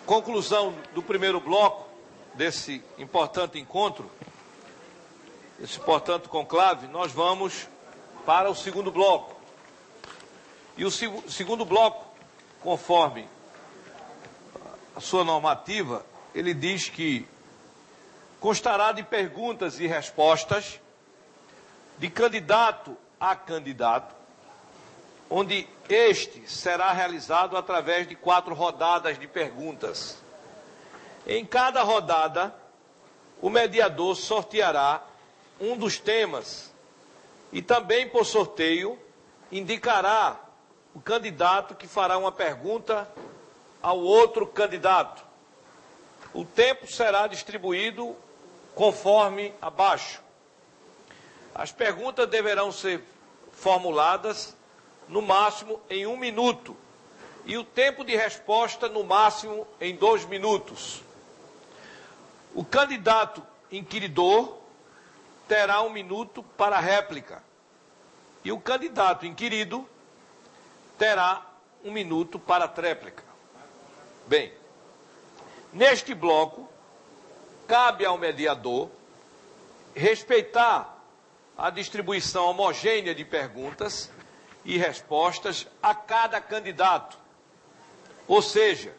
conclusão do primeiro bloco desse importante encontro, esse importante conclave, nós vamos para o segundo bloco. E o segundo bloco, conforme a sua normativa, ele diz que constará de perguntas e respostas de candidato a candidato, onde este será realizado através de 4 rodadas de perguntas. Em cada rodada, o mediador sorteará um dos temas e também, por sorteio, indicará o candidato que fará uma pergunta ao outro candidato. O tempo será distribuído conforme abaixo. As perguntas deverão ser formuladas no máximo em 1 minuto e o tempo de resposta no máximo em 2 minutos. O candidato inquiridor terá 1 minuto para a réplica e o candidato inquirido terá 1 minuto para a tréplica. Bem, neste bloco, cabe ao mediador respeitar a distribuição homogênea de perguntas e respostas a cada candidato. Ou seja,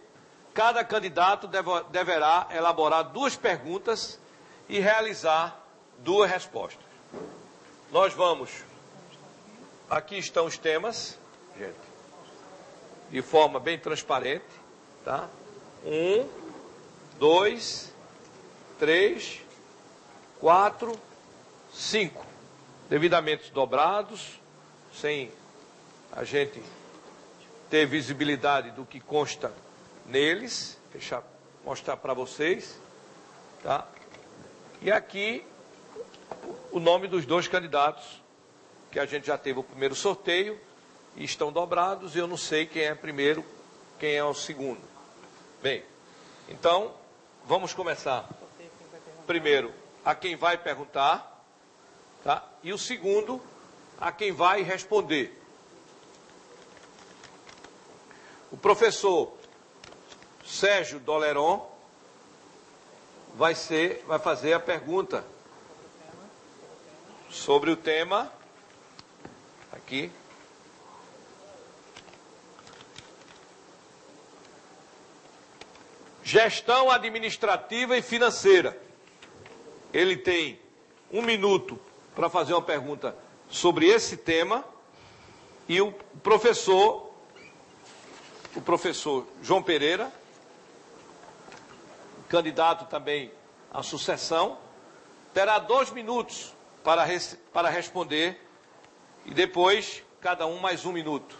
cada candidato deverá elaborar 2 perguntas e realizar 2 respostas. Nós vamos... Aqui estão os temas. gente. De forma bem transparente, tá? 1, 2, 3, 4, 5. Devidamente dobrados, sem a gente ter visibilidade do que consta neles. Deixa eu mostrar para vocês, tá? E aqui o nome dos 2 candidatos, que a gente já teve o primeiro sorteio, e estão dobrados, e eu não sei quem é primeiro, quem é o segundo. Bem, então, vamos começar. Primeiro, a quem vai perguntar, tá? E o segundo, a quem vai responder. O professor Sérgio Doleron vai fazer a pergunta sobre o tema aqui. Gestão administrativa e financeira. Ele tem 1 minuto para fazer uma pergunta sobre esse tema, e o professor João Pereira, candidato também à sucessão, terá 2 minutos para responder, e depois cada um mais 1 minuto.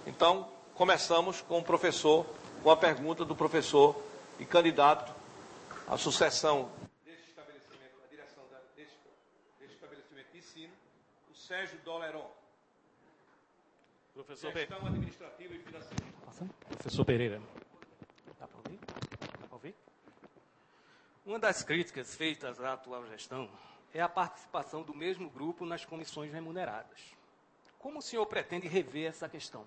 Então, começamos com a pergunta do professor e candidato à sucessão desse estabelecimento, à direção desse estabelecimento de ensino, o Sérgio Doleron. Professor Gestão administrativa e financeira. Professor Pereira. Dá para ouvir? Dá para ouvir? Uma das críticas feitas à atual gestão é a participação do mesmo grupo nas comissões remuneradas. Como o senhor pretende rever essa questão?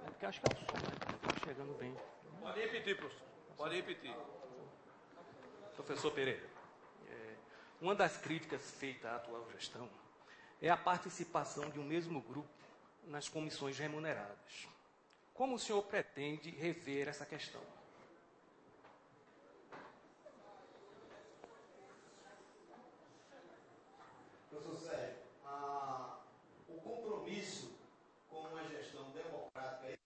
Porque acho que é o som, né? Não está chegando bem. Pode repetir, professor. Pode repetir. Professor Pereira, uma das críticas feitas à atual gestão é a participação de um mesmo grupo nas comissões remuneradas. Como o senhor pretende rever essa questão? Professor Sérgio, o compromisso com uma gestão democrática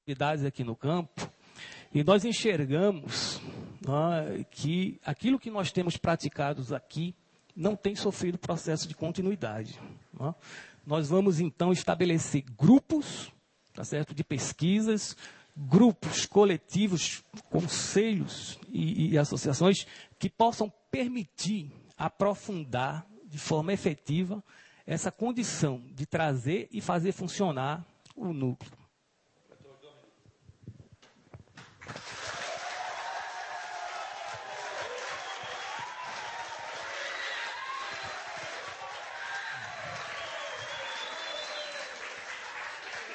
atividades aqui no campo, e nós enxergamos que aquilo que nós temos praticado aqui não tem sofrido processo de continuidade. Nós vamos, então, estabelecer grupos, tá certo, de pesquisas, grupos coletivos, conselhos e associações que possam permitir aprofundar de forma efetiva essa condição de trazer e fazer funcionar o núcleo.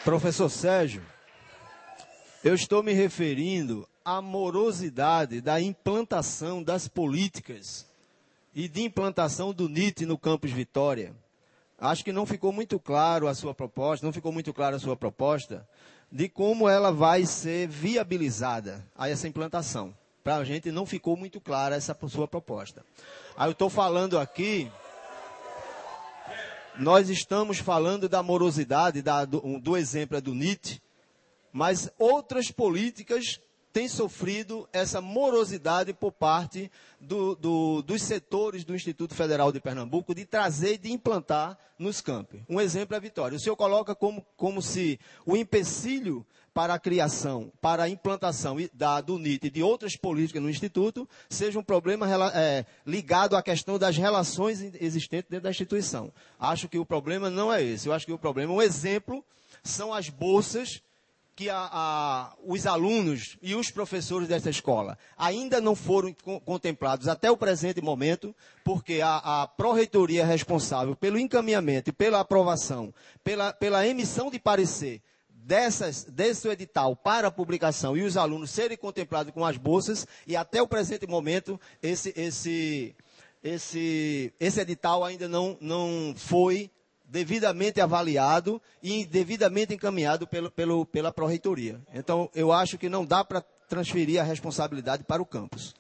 Professor Sérgio, eu estou me referindo à morosidade da implantação das políticas e de implantação do NIT no Campus Vitória. Acho que não ficou muito claro a sua proposta, de como ela vai ser viabilizada a essa implantação. Para a gente não ficou muito clara essa sua proposta. Aí eu estou falando aqui, nós estamos falando da morosidade, do exemplo do NIT, mas outras políticas têm sofrido essa morosidade por parte dos setores do Instituto Federal de Pernambuco de trazer e de implantar nos campi. Um exemplo é a Vitória. O senhor coloca como se o empecilho para a criação, para a implantação do NIT e de outras políticas no Instituto seja um problema ligado à questão das relações existentes dentro da instituição. Acho que o problema não é esse. Eu acho que o problema, um exemplo, são as bolsas que os alunos e os professores dessa escola ainda não foram contemplados até o presente momento, porque a pró-reitoria é responsável pelo encaminhamento e pela aprovação, pela emissão de parecer desse edital para a publicação e os alunos serem contemplados com as bolsas, e até o presente momento esse edital ainda não foi devidamente avaliado e devidamente encaminhado pela pró-reitoria. Então, eu acho que não dá para transferir a responsabilidade para o campus.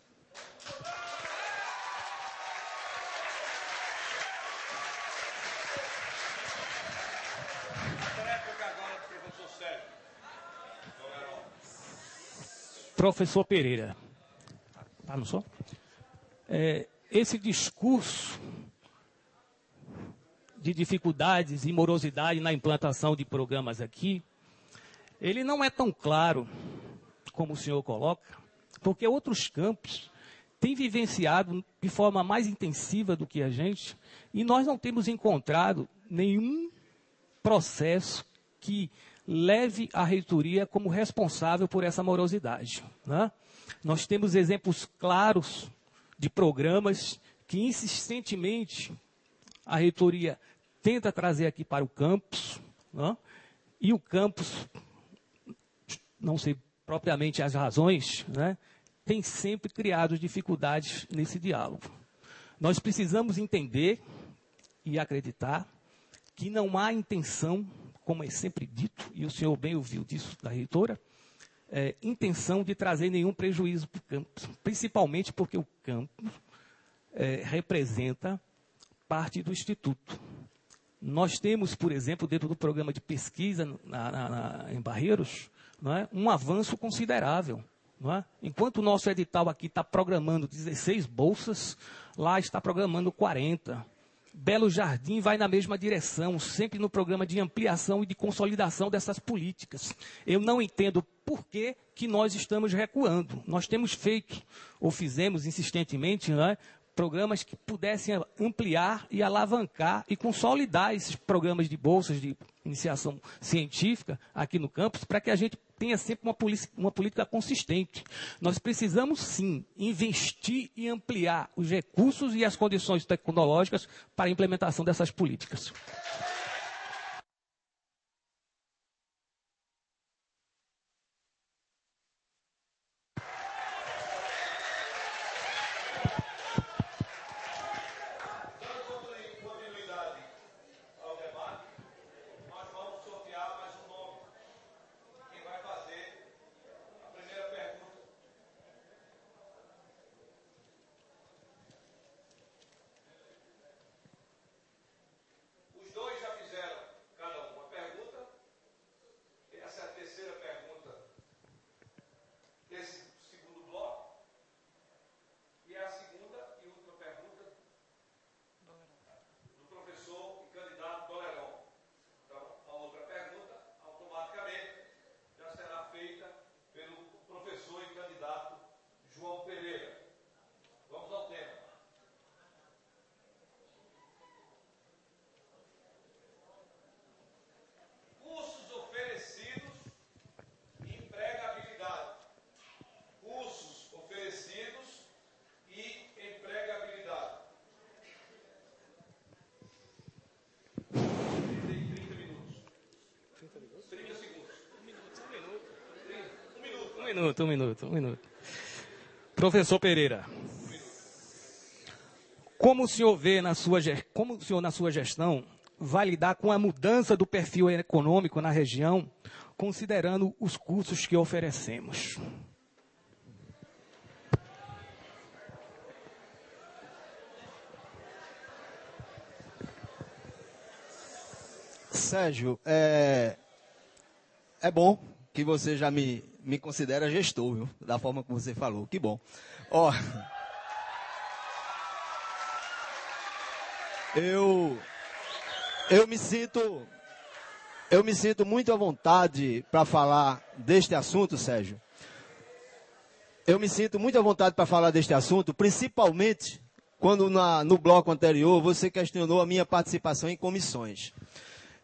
Professor Pereira, não sou? Esse discurso de dificuldades e morosidade na implantação de programas aqui, ele não é tão claro como o senhor coloca, porque outros campos têm vivenciado de forma mais intensiva do que a gente, e nós não temos encontrado nenhum processo que leve a reitoria como responsável por essa morosidade, né? Nós temos exemplos claros de programas que insistentemente a reitoria tenta trazer aqui para o campus, né? E o campus, não sei propriamente as razões, né, tem sempre criado dificuldades nesse diálogo. Nós precisamos entender e acreditar que não há intenção, como é sempre dito, e o senhor bem ouviu disso da reitora, intenção de trazer nenhum prejuízo para o campus, principalmente porque o campus representa parte do Instituto. Nós temos, por exemplo, dentro do programa de pesquisa em Barreiros, não é, um avanço considerável. Não é? Enquanto o nosso edital aqui está programando 16 bolsas, lá está programando 40. Belo Jardim vai na mesma direção, sempre no programa de ampliação e de consolidação dessas políticas. Eu não entendo por que nós estamos recuando. Nós temos feito, ou fizemos insistentemente, não é, programas que pudessem ampliar e alavancar e consolidar esses programas de bolsas de iniciação científica aqui no campus, para que a gente tenha sempre uma política consistente. Nós precisamos, sim, investir e ampliar os recursos e as condições tecnológicas para a implementação dessas políticas. Os dois já Um minuto. Professor Pereira, como o senhor na sua gestão, vai lidar com a mudança do perfil econômico na região, considerando os cursos que oferecemos? Sérgio, é bom que você já me considera gestor, viu? Da forma como você falou. Que bom. Ó, eu me sinto muito à vontade para falar deste assunto, Sérgio. Eu me sinto muito à vontade para falar deste assunto, principalmente quando no bloco anterior você questionou a minha participação em comissões.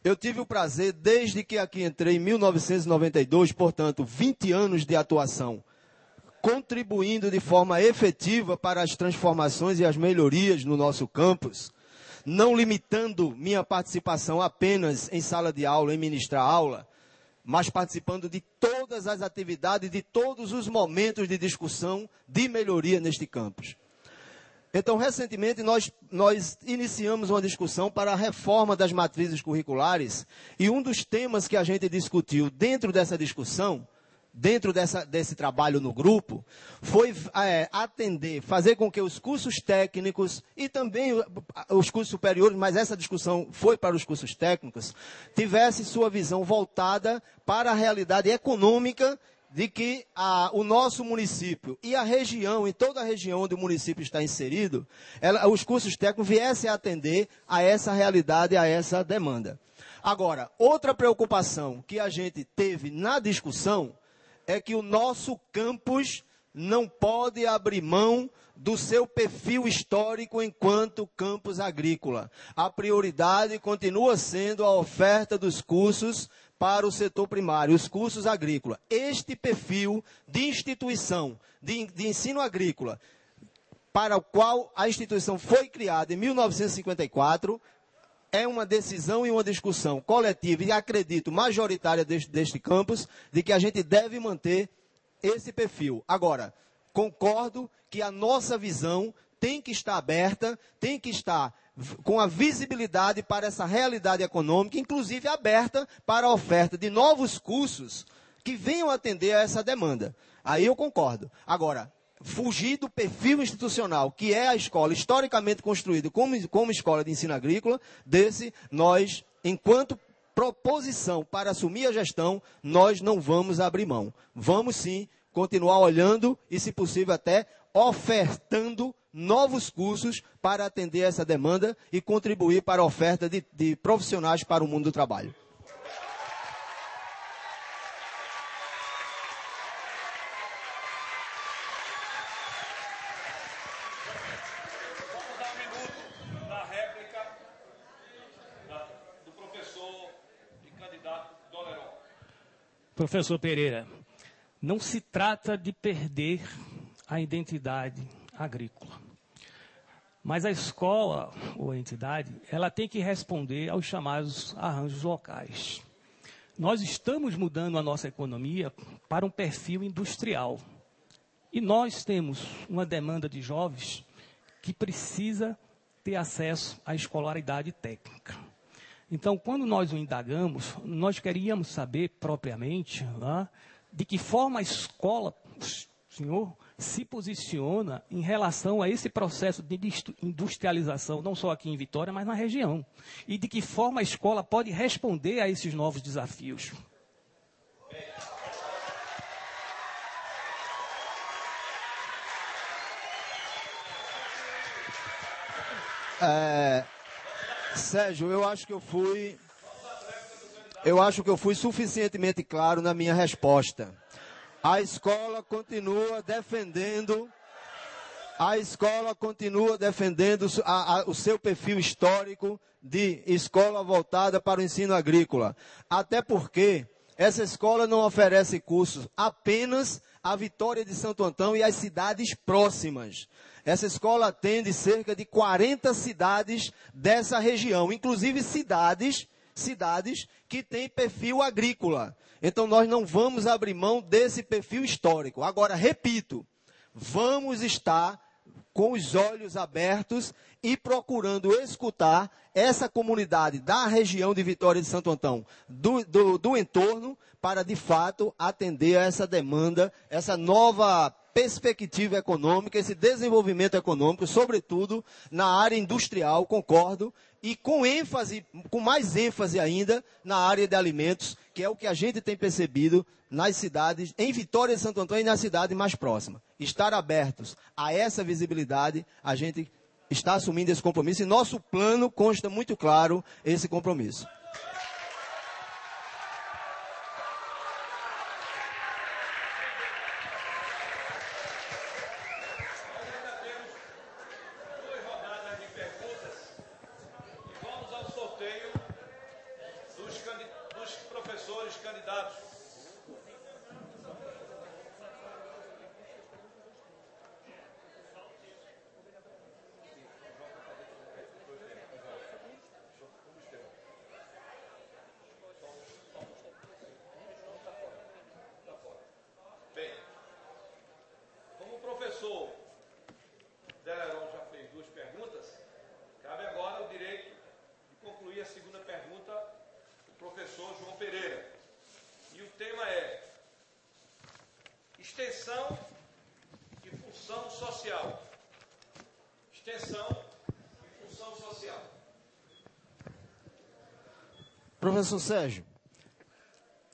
Eu tive o prazer, desde que aqui entrei em 1992, portanto, 20 anos de atuação, contribuindo de forma efetiva para as transformações e as melhorias no nosso campus, não limitando minha participação apenas em sala de aula, em ministrar aula, mas participando de todas as atividades, de todos os momentos de discussão de melhoria neste campus. Então, recentemente, nós iniciamos uma discussão para a reforma das matrizes curriculares, e um dos temas que a gente discutiu dentro dessa discussão, dentro desse trabalho no grupo, foi fazer com que os cursos técnicos e também os cursos superiores, mas essa discussão foi para os cursos técnicos, tivesse sua visão voltada para a realidade econômica de que o nosso município e a região, em toda a região onde o município está inserido, os cursos técnicos viessem a atender a essa realidade, a essa demanda. Agora, outra preocupação que a gente teve na discussão é que o nosso campus não pode abrir mão do seu perfil histórico enquanto campus agrícola. A prioridade continua sendo a oferta dos cursos para o setor primário, os cursos agrícolas. Este perfil de instituição de ensino agrícola, para o qual a instituição foi criada em 1954, é uma decisão e uma discussão coletiva, e acredito majoritária deste campus, de que a gente deve manter esse perfil. Agora, concordo que a nossa visão tem que estar aberta, tem que estar com a visibilidade para essa realidade econômica, inclusive aberta para a oferta de novos cursos que venham atender a essa demanda. Aí eu concordo. Agora, fugir do perfil institucional, que é a escola historicamente construída como escola de ensino agrícola, nós, enquanto proposição para assumir a gestão, nós não vamos abrir mão. Vamos sim continuar olhando e, se possível, até ofertando novos cursos para atender essa demanda e contribuir para a oferta de profissionais para o mundo do trabalho. Vamos dar um minuto da réplica do professor e candidato Doleron. Professor Pereira, não se trata de perder a identidade agrícola, mas a escola ou a entidade, ela tem que responder aos chamados arranjos locais. Nós estamos mudando a nossa economia para um perfil industrial, e nós temos uma demanda de jovens que precisa ter acesso à escolaridade técnica. Então, quando nós o indagamos, nós queríamos saber propriamente de que forma a escola, senhor, se posiciona em relação a esse processo de industrialização, não só aqui em Vitória, mas na região. E de que forma a escola pode responder a esses novos desafios. Sérgio, eu acho que eu fui suficientemente claro na minha resposta. A escola continua defendendo o seu perfil histórico de escola voltada para o ensino agrícola. Até porque essa escola não oferece cursos apenas à Vitória de Santo Antão e às cidades próximas. Essa escola atende cerca de 40 cidades dessa região, inclusive cidades cidades que têm perfil agrícola. Então, nós não vamos abrir mão desse perfil histórico. Agora, repito, vamos estar com os olhos abertos e procurando escutar essa comunidade da região de Vitória de Santo Antão, do entorno, para, de fato, atender a essa demanda, essa nova perspectiva econômica, esse desenvolvimento econômico, sobretudo na área industrial, concordo, e com ênfase, com mais ênfase ainda, na área de alimentos, que é o que a gente tem percebido nas cidades, em Vitória de Santo Antão e na cidade mais próxima. Estar abertos a essa visibilidade, a gente está assumindo esse compromisso, e nosso plano consta muito claro esse compromisso. Extensão e função social. Extensão e função social. Professor Sérgio,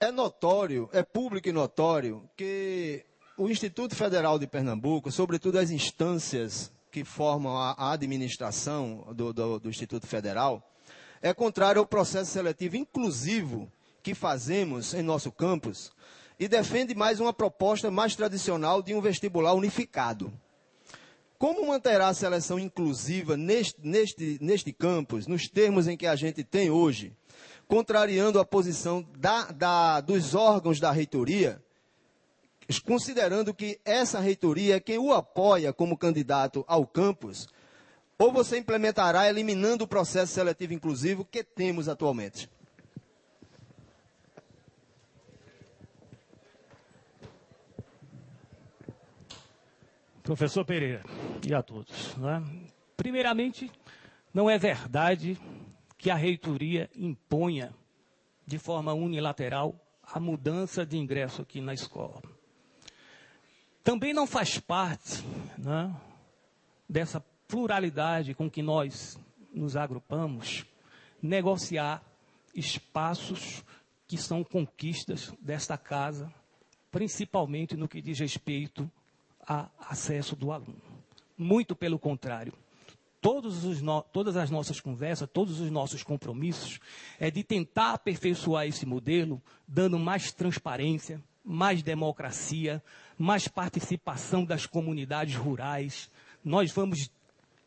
é notório, é público e notório que o Instituto Federal de Pernambuco, sobretudo as instâncias que formam a administração do Instituto Federal, é contrário ao processo seletivo inclusivo que fazemos em nosso campus, e defende mais uma proposta mais tradicional de um vestibular unificado. Como manterá a seleção inclusiva neste campus, nos termos em que a gente tem hoje, contrariando a posição dos órgãos da reitoria, considerando que essa reitoria é quem o apoia como candidato ao campus, ou você implementará eliminando o processo seletivo inclusivo que temos atualmente? Professor Pereira, e a todos, né? Primeiramente, não é verdade que a reitoria imponha de forma unilateral a mudança de ingresso aqui na escola. Também não faz parte, né, dessa pluralidade com que nós nos agrupamos, negociar espaços que são conquistas desta casa, principalmente no que diz respeito a acesso do aluno. Muito pelo contrário. Todas as nossas conversas, todos os nossos compromissos é de tentar aperfeiçoar esse modelo, dando mais transparência, mais democracia, mais participação das comunidades rurais. Nós vamos,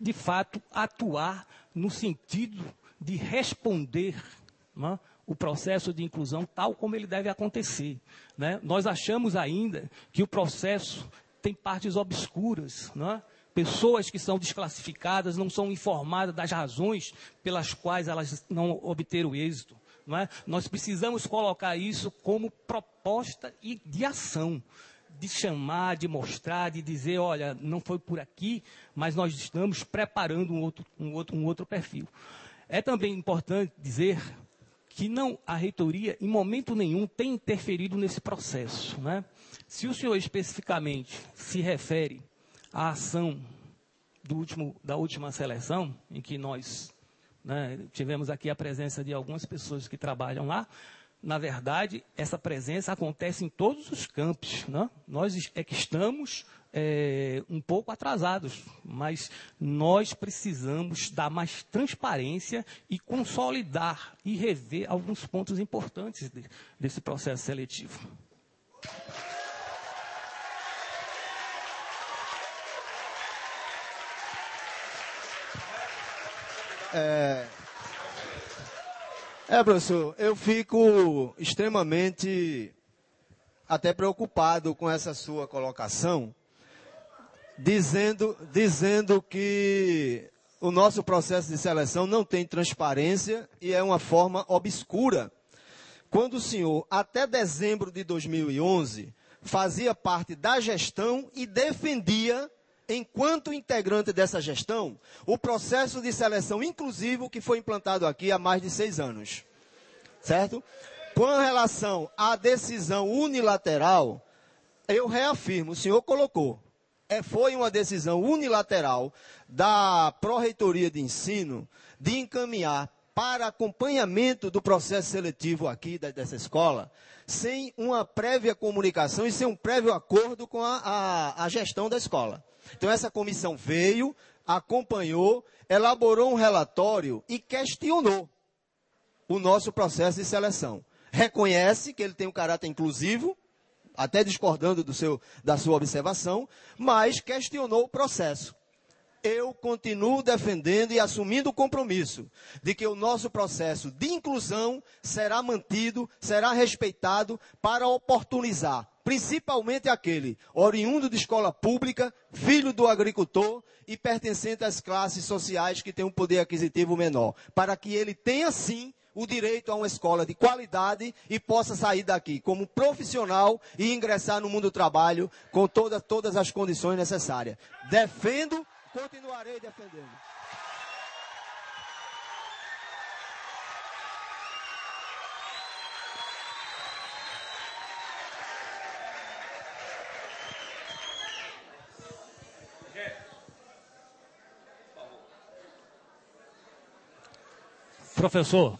de fato, atuar no sentido de responder, né, o processo de inclusão tal como ele deve acontecer, né? Nós achamos ainda que o processo tem partes obscuras, não é? Pessoas que são desclassificadas não são informadas das razões pelas quais elas não obteram êxito, não é? Nós precisamos colocar isso como proposta e de ação, de chamar, de mostrar, de dizer, olha, não foi por aqui, mas nós estamos preparando um outro perfil. É também importante dizer que a reitoria, em momento nenhum, tem interferido nesse processo, né? Se o senhor especificamente se refere à ação da última seleção, em que nós, né, tivemos aqui a presença de algumas pessoas que trabalham lá, na verdade, essa presença acontece em todos os campos, né? Nós é que estamos um pouco atrasados, mas nós precisamos dar mais transparência e consolidar e rever alguns pontos importantes desse processo seletivo. Professor, eu fico extremamente até preocupado com essa sua colocação, dizendo que o nosso processo de seleção não tem transparência e é uma forma obscura. Quando o senhor, até dezembro de 2011, fazia parte da gestão e defendia, enquanto integrante dessa gestão, o processo de seleção inclusivo que foi implantado aqui há mais de 6 anos. Certo? Com relação à decisão unilateral, eu reafirmo, o senhor colocou, foi uma decisão unilateral da Pró-Reitoria de Ensino de encaminhar para acompanhamento do processo seletivo aqui dessa escola, sem uma prévia comunicação e sem um prévio acordo com a gestão da escola. Então, essa comissão veio, acompanhou, elaborou um relatório e questionou o nosso processo de seleção. Reconhece que ele tem um caráter inclusivo, até discordando da sua observação, mas questionou o processo. Eu continuo defendendo e assumindo o compromisso de que o nosso processo de inclusão será mantido, será respeitado para oportunizar, principalmente aquele oriundo de escola pública, filho do agricultor e pertencente às classes sociais que têm um poder aquisitivo menor, para que ele tenha, sim, o direito a uma escola de qualidade e possa sair daqui como profissional e ingressar no mundo do trabalho com todas as condições necessárias. Defendo, continuarei defendendo. Professor,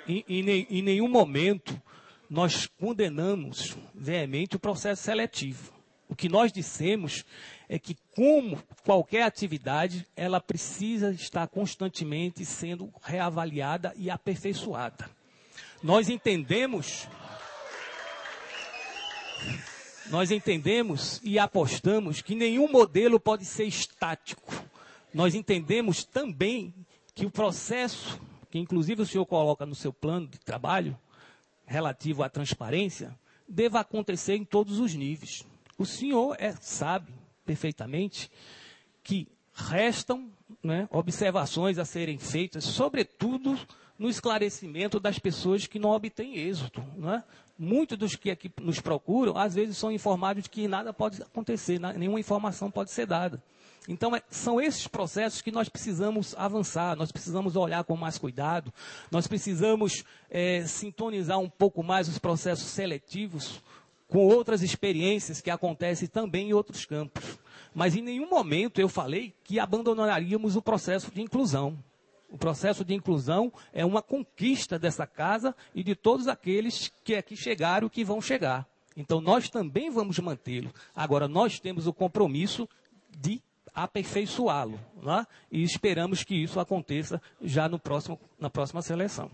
em nenhum momento nós condenamos veemente o processo seletivo. O que nós dissemos é que, como qualquer atividade, ela precisa estar constantemente sendo reavaliada e aperfeiçoada. Nós entendemos e apostamos que nenhum modelo pode ser estático. Nós entendemos também que o processo, que inclusive o senhor coloca no seu plano de trabalho, relativo à transparência, deva acontecer em todos os níveis. O senhor sabe perfeitamente que restam, né, observações a serem feitas, sobretudo no esclarecimento das pessoas que não obtêm êxito. Né? Muitos dos que aqui nos procuram, às vezes, são informados de que nada pode acontecer, nenhuma informação pode ser dada. Então, são esses processos que nós precisamos avançar, nós precisamos olhar com mais cuidado, nós precisamos sintonizar um pouco mais os processos seletivos com outras experiências que acontecem também em outros campos. Mas em nenhum momento eu falei que abandonaríamos o processo de inclusão. O processo de inclusão é uma conquista dessa casa e de todos aqueles que aqui chegaram e que vão chegar. Então, nós também vamos mantê-lo. Agora, nós temos o compromisso de aperfeiçoá-lo, né? E esperamos que isso aconteça já na próxima seleção.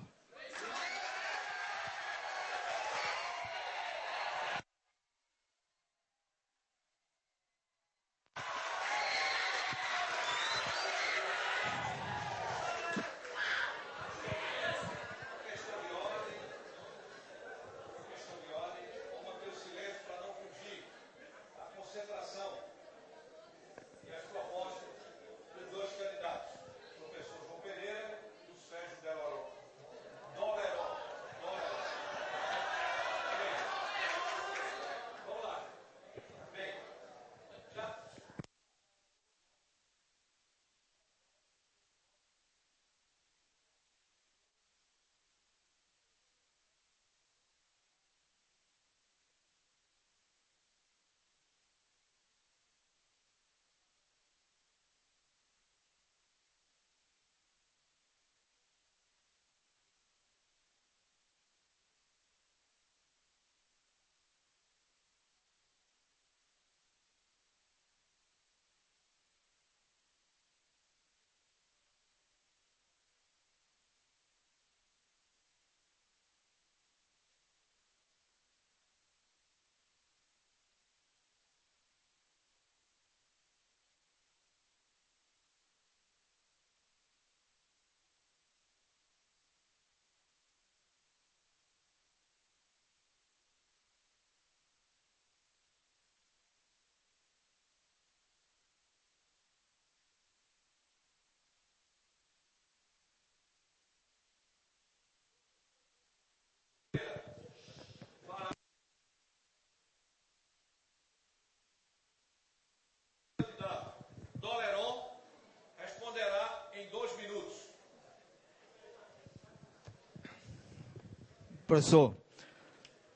Professor,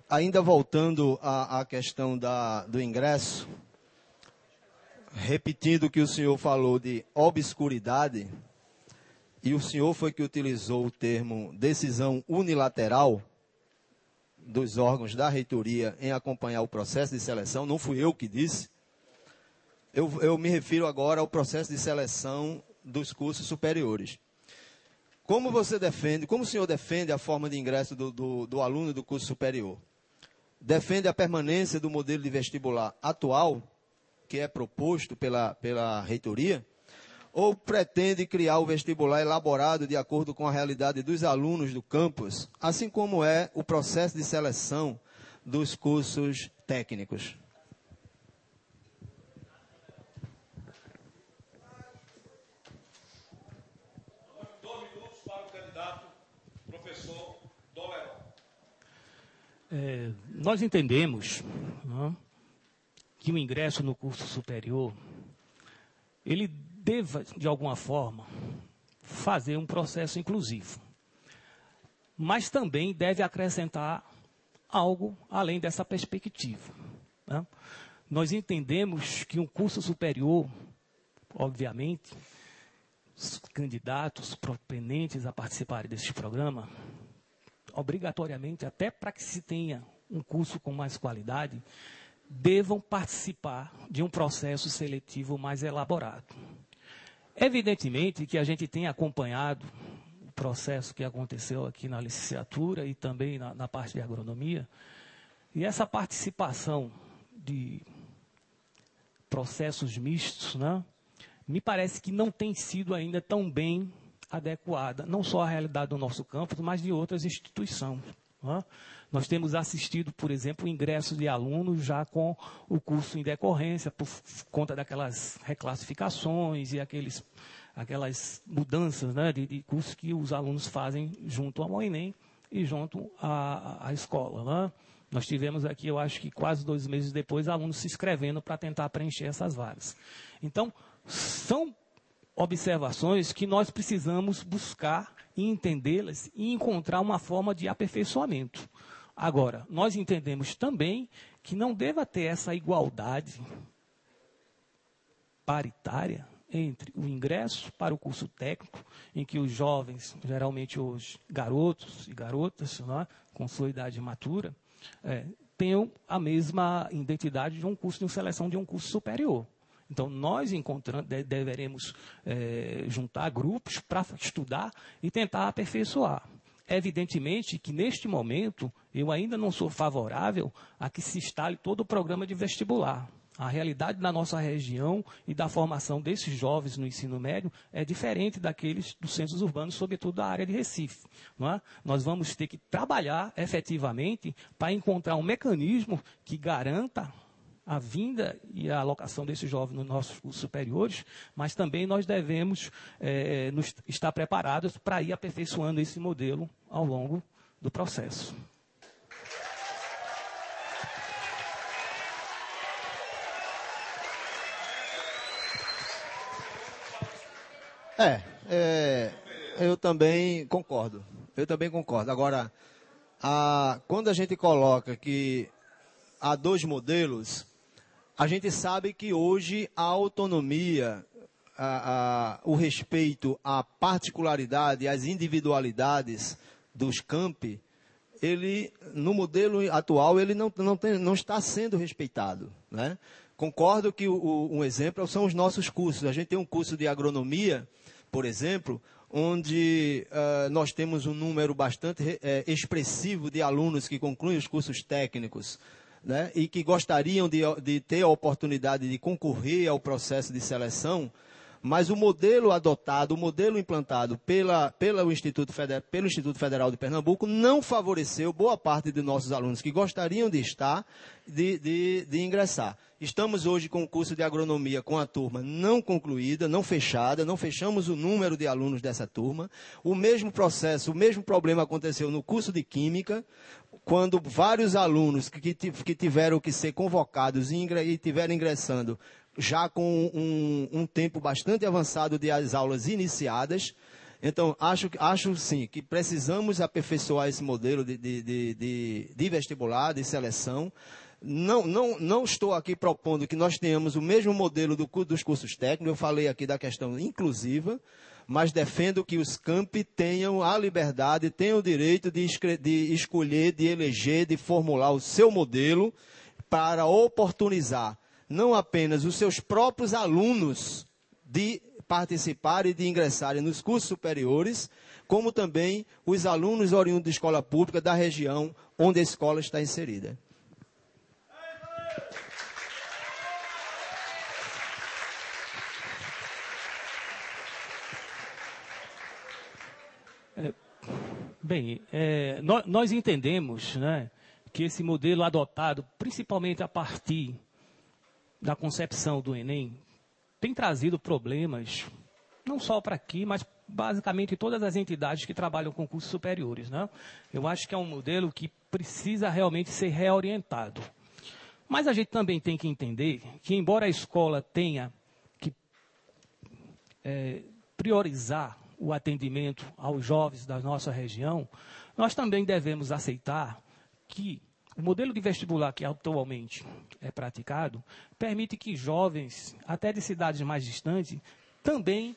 ainda voltando à questão do ingresso, repetindo o que o senhor falou de obscuridade, e o senhor foi que utilizou o termo decisão unilateral dos órgãos da reitoria em acompanhar o processo de seleção, não fui eu que disse. Eu me refiro agora ao processo de seleção dos cursos superiores. Como você defende, como o senhor defende a forma de ingresso do aluno do curso superior? Defende a permanência do modelo de vestibular atual, que é proposto pela reitoria? Ou pretende criar o vestibular elaborado de acordo com a realidade dos alunos do campus, assim como é o processo de seleção dos cursos técnicos? 2 minutos para o candidato professor Doleron. Nós entendemos, né, que o ingresso no curso superior, ele deva, de alguma forma, fazer um processo inclusivo. Mas também deve acrescentar algo além dessa perspectiva, né? Nós entendemos que um curso superior, obviamente, os candidatos propendentes a participarem deste programa, obrigatoriamente, até para que se tenha um curso com mais qualidade, devam participar de um processo seletivo mais elaborado. Evidentemente que a gente tem acompanhado o processo que aconteceu aqui na licenciatura e também na parte de agronomia, e essa participação de processos mistos, né, me parece que não tem sido ainda tão bem adequada, não só à realidade do nosso campus, mas de outras instituições. Né? Nós temos assistido, por exemplo, o ingresso de alunos já com o curso em decorrência, por conta daquelas reclassificações e aquelas mudanças, né, de cursos que os alunos fazem junto ao Enem e junto à escola. Né? Nós tivemos aqui, eu acho que quase 2 meses depois, alunos se inscrevendo para tentar preencher essas vagas. Então, são observações que nós precisamos buscar e entendê-las e encontrar uma forma de aperfeiçoamento. Agora, nós entendemos também que não deva ter essa igualdade paritária entre o ingresso para o curso técnico, em que os jovens, geralmente os garotos e garotas, né, com sua idade matura, tenham a mesma identidade de um curso de seleção de um curso superior. Então, nós deveremos juntar grupos para estudar e tentar aperfeiçoar. Evidentemente que, neste momento, eu ainda não sou favorável a que se instale todo o programa de vestibular. A realidade da nossa região e da formação desses jovens no ensino médio é diferente daqueles dos centros urbanos, sobretudo da área de Recife. Não é? Nós vamos ter que trabalhar efetivamente para encontrar um mecanismo que garanta a vinda e a alocação desses jovens nos nossos cursos superiores, mas também nós devemos estar preparados para ir aperfeiçoando esse modelo ao longo do processo. Eu também concordo. Agora, quando a gente coloca que há 2 modelos, a gente sabe que hoje a autonomia, o respeito à particularidade, às individualidades dos campi, ele, no modelo atual, ele não está sendo respeitado, né? Concordo que um exemplo são os nossos cursos. A gente tem um curso de agronomia, por exemplo, onde nós temos um número bastante expressivo de alunos que concluem os cursos técnicos, né, e que gostariam de ter a oportunidade de concorrer ao processo de seleção, mas o modelo adotado, o modelo implantado pelo Instituto Federal de Pernambuco não favoreceu boa parte de nossos alunos que gostariam de estar, de ingressar. Estamos hoje com o curso de agronomia com a turma não concluída, não fechada, não fechamos o número de alunos dessa turma. O mesmo processo, o mesmo problema aconteceu no curso de química, quando vários alunos que tiveram que ser convocados e tiveram ingressando já com um tempo bastante avançado de as aulas iniciadas, Então, acho sim que precisamos aperfeiçoar esse modelo de vestibular, de seleção. Não estou aqui propondo que nós tenhamos o mesmo modelo dos cursos técnicos. Eu falei aqui da questão inclusiva, mas defendo que os campi tenham a liberdade, tenham o direito de escolher, de eleger, de formular o seu modelo para oportunizar não apenas os seus próprios alunos de participarem e de ingressarem nos cursos superiores, como também os alunos oriundos de escola pública da região onde a escola está inserida. Bem, nós entendemos, né, que esse modelo adotado, principalmente a partir da concepção do Enem, tem trazido problemas, não só para aqui, mas basicamente todas as entidades que trabalham com cursos superiores, né? Eu acho que é um modelo que precisa realmente ser reorientado. Mas a gente também tem que entender que, embora a escola tenha que priorizar o atendimento aos jovens da nossa região, nós também devemos aceitar que o modelo de vestibular que atualmente é praticado permite que jovens, até de cidades mais distantes, também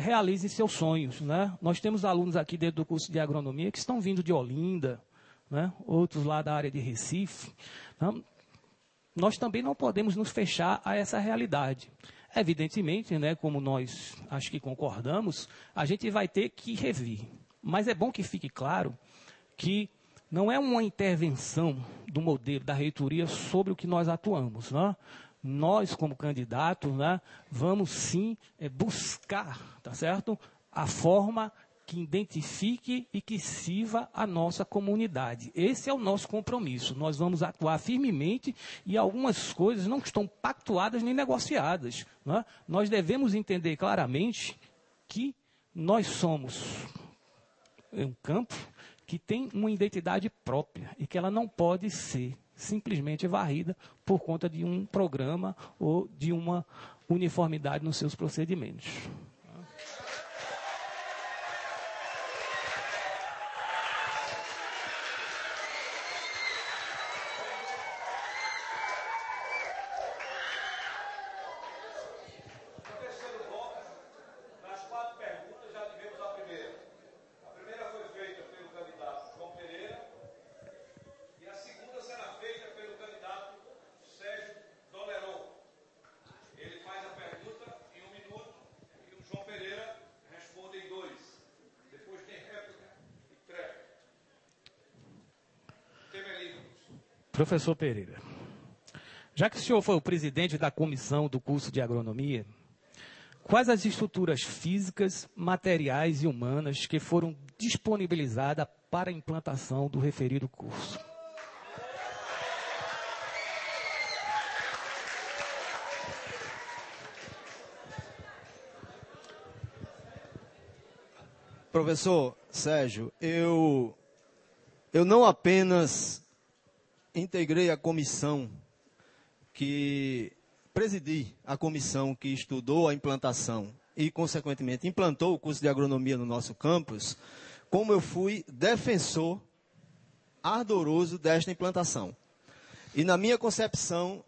realizem seus sonhos, né? Nós temos alunos aqui dentro do curso de agronomia que estão vindo de Olinda, né? Outros lá da área de Recife. Né? Nós também não podemos nos fechar a essa realidade. Evidentemente, né, como nós acho que concordamos, a gente vai ter que rever. Mas é bom que fique claro que não é uma intervenção do modelo da reitoria sobre o que nós atuamos. Né? Nós, como candidatos, né, vamos sim buscar, tá certo? A forma que identifique e que sirva a nossa comunidade. Esse é o nosso compromisso. Nós vamos atuar firmemente e algumas coisas não estão pactuadas nem negociadas. Né? Nós devemos entender claramente que nós somos um campo que tem uma identidade própria e que ela não pode ser simplesmente varrida por conta de um programa ou de uma uniformidade nos seus procedimentos. Professor Pereira, já que o senhor foi o presidente da comissão do curso de agronomia, quais as estruturas físicas, materiais e humanas que foram disponibilizadas para a implantação do referido curso? Professor Sérgio, eu não apenas integrei a comissão presidi a comissão que estudou a implantação e, consequentemente, implantou o curso de agronomia no nosso campus, como eu fui defensor ardoroso desta implantação. E, na minha concepção,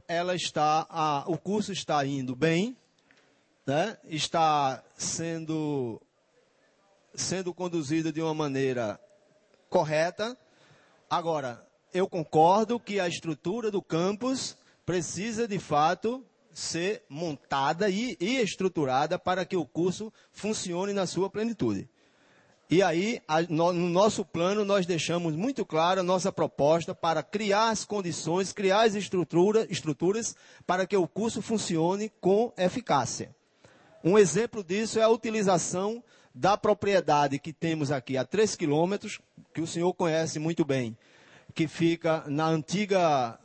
o curso está indo bem, né? Está sendo conduzido de uma maneira correta. Agora, eu concordo que a estrutura do campus precisa, de fato, ser montada e estruturada para que o curso funcione na sua plenitude. E aí, no nosso plano, nós deixamos muito clara a nossa proposta para criar as condições, criar as estruturas para que o curso funcione com eficácia. Um exemplo disso é a utilização da propriedade que temos aqui a 3 quilômetros, que o senhor conhece muito bem, que fica na antiga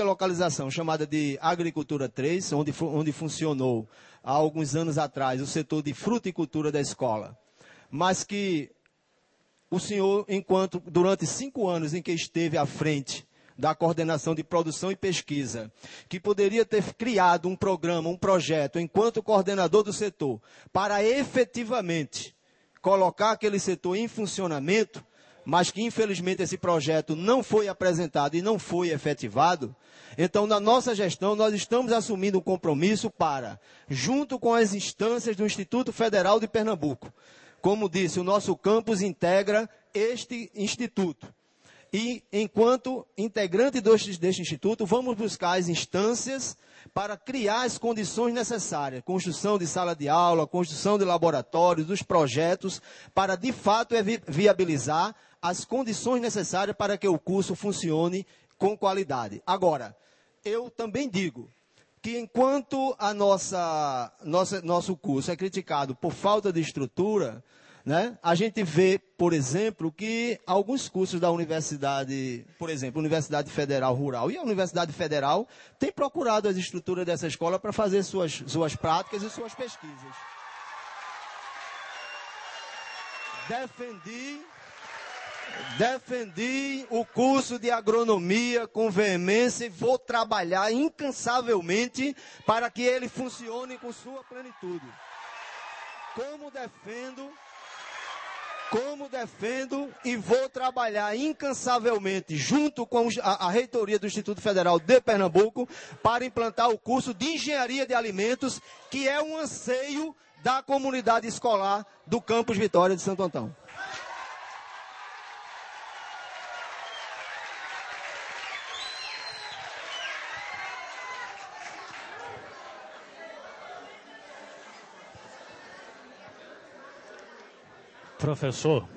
localização chamada de Agricultura 3, onde funcionou há alguns anos atrás o setor de fruticultura da escola. Mas que o senhor, durante 5 anos em que esteve à frente da coordenação de produção e pesquisa, que poderia ter criado um programa, um projeto, enquanto coordenador do setor, para efetivamente colocar aquele setor em funcionamento, mas que infelizmente esse projeto não foi apresentado e não foi efetivado. Então, na nossa gestão, nós estamos assumindo um compromisso para, junto com as instâncias do Instituto Federal de Pernambuco, como disse, o nosso campus integra este instituto. E, enquanto integrante deste instituto, vamos buscar as instâncias para criar as condições necessárias, construção de sala de aula, construção de laboratórios, dos projetos, para, de fato, viabilizar as condições necessárias para que o curso funcione com qualidade. Agora, eu também digo que enquanto nosso curso é criticado por falta de estrutura, né, a gente vê, por exemplo, que alguns cursos da universidade, por exemplo, Universidade Federal Rural e a Universidade Federal, têm procurado as estruturas dessa escola para fazer suas práticas e suas pesquisas. Defendi o curso de agronomia com veemência e vou trabalhar incansavelmente para que ele funcione com sua plenitude. Como defendo e vou trabalhar incansavelmente junto com a reitoria do Instituto Federal de Pernambuco para implantar o curso de Engenharia de Alimentos, que é um anseio da comunidade escolar do Campus Vitória de Santo Antão. Professor.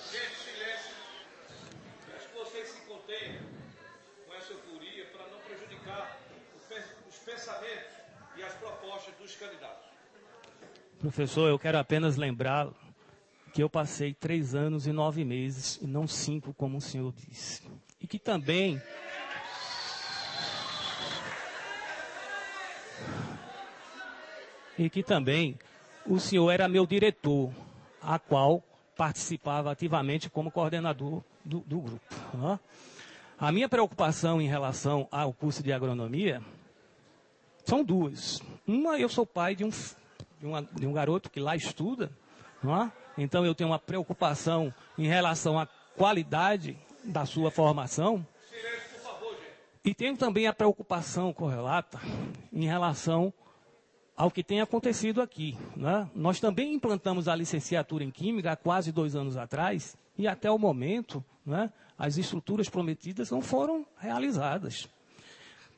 Gente, silêncio. Peço que vocês se contenham com essa euforia para não prejudicar os pensamentos e as propostas dos candidatos. Professor, eu quero apenas lembrar que eu passei 3 anos e 9 meses, e não 5, como o senhor disse. E que também... o senhor era meu diretor, a qual participava ativamente como coordenador do grupo. Né? A minha preocupação em relação ao curso de agronomia são duas. Uma, eu sou pai de um garoto que lá estuda, né? Então eu tenho uma preocupação em relação à qualidade da sua formação. Silêncio, por favor, gente. E tenho também a preocupação correlata em relação ao que tem acontecido aqui. Né? Nós também implantamos a licenciatura em Química há quase 2 anos atrás, e até o momento, né, as estruturas prometidas não foram realizadas.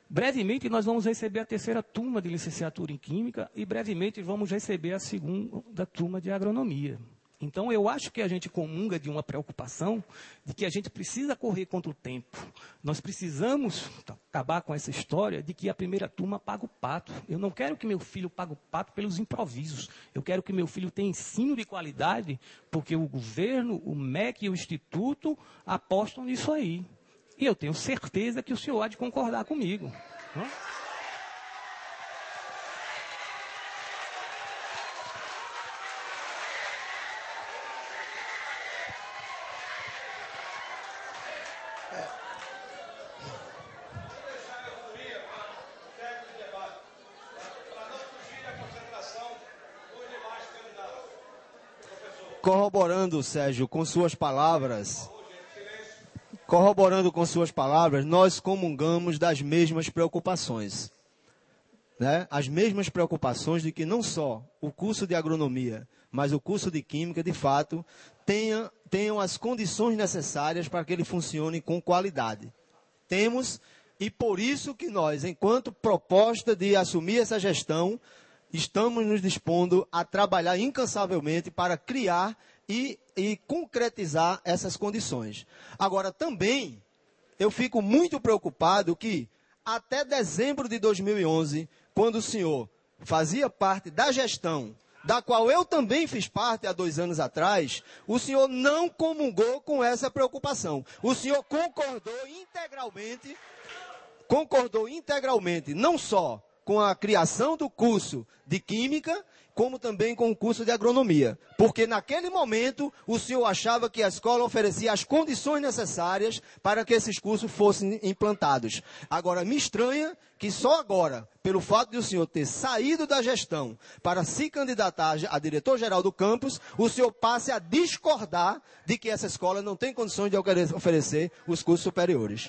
Brevemente nós vamos receber a 3ª turma de licenciatura em Química, e brevemente vamos receber a 2ª turma de Agronomia. Então, eu acho que a gente comunga de uma preocupação de que a gente precisa correr contra o tempo. Nós precisamos acabar com essa história de que a primeira turma paga o pato. Eu não quero que meu filho pague o pato pelos improvisos. Eu quero que meu filho tenha ensino de qualidade, porque o governo, o MEC e o Instituto apostam nisso aí. E eu tenho certeza que o senhor há de concordar comigo. Não? Corroborando, Sérgio, com suas palavras, nós comungamos das mesmas preocupações. Né? As mesmas preocupações de que não só o curso de agronomia, mas o curso de química, de fato, tenham as condições necessárias para que ele funcione com qualidade. Temos, e por isso que nós, enquanto proposta de assumir essa gestão, estamos nos dispondo a trabalhar incansavelmente para criar e concretizar essas condições. Agora, também, eu fico muito preocupado que, até dezembro de 2011, quando o senhor fazia parte da gestão, da qual eu também fiz parte há 2 anos atrás, o senhor não comungou com essa preocupação. O senhor concordou integralmente, não só com a criação do curso de Química, como também com o curso de Agronomia. Porque naquele momento o senhor achava que a escola oferecia as condições necessárias para que esses cursos fossem implantados. Agora, me estranha que só agora, pelo fato de o senhor ter saído da gestão para se candidatar a diretor-geral do campus, o senhor passe a discordar de que essa escola não tem condições de oferecer os cursos superiores.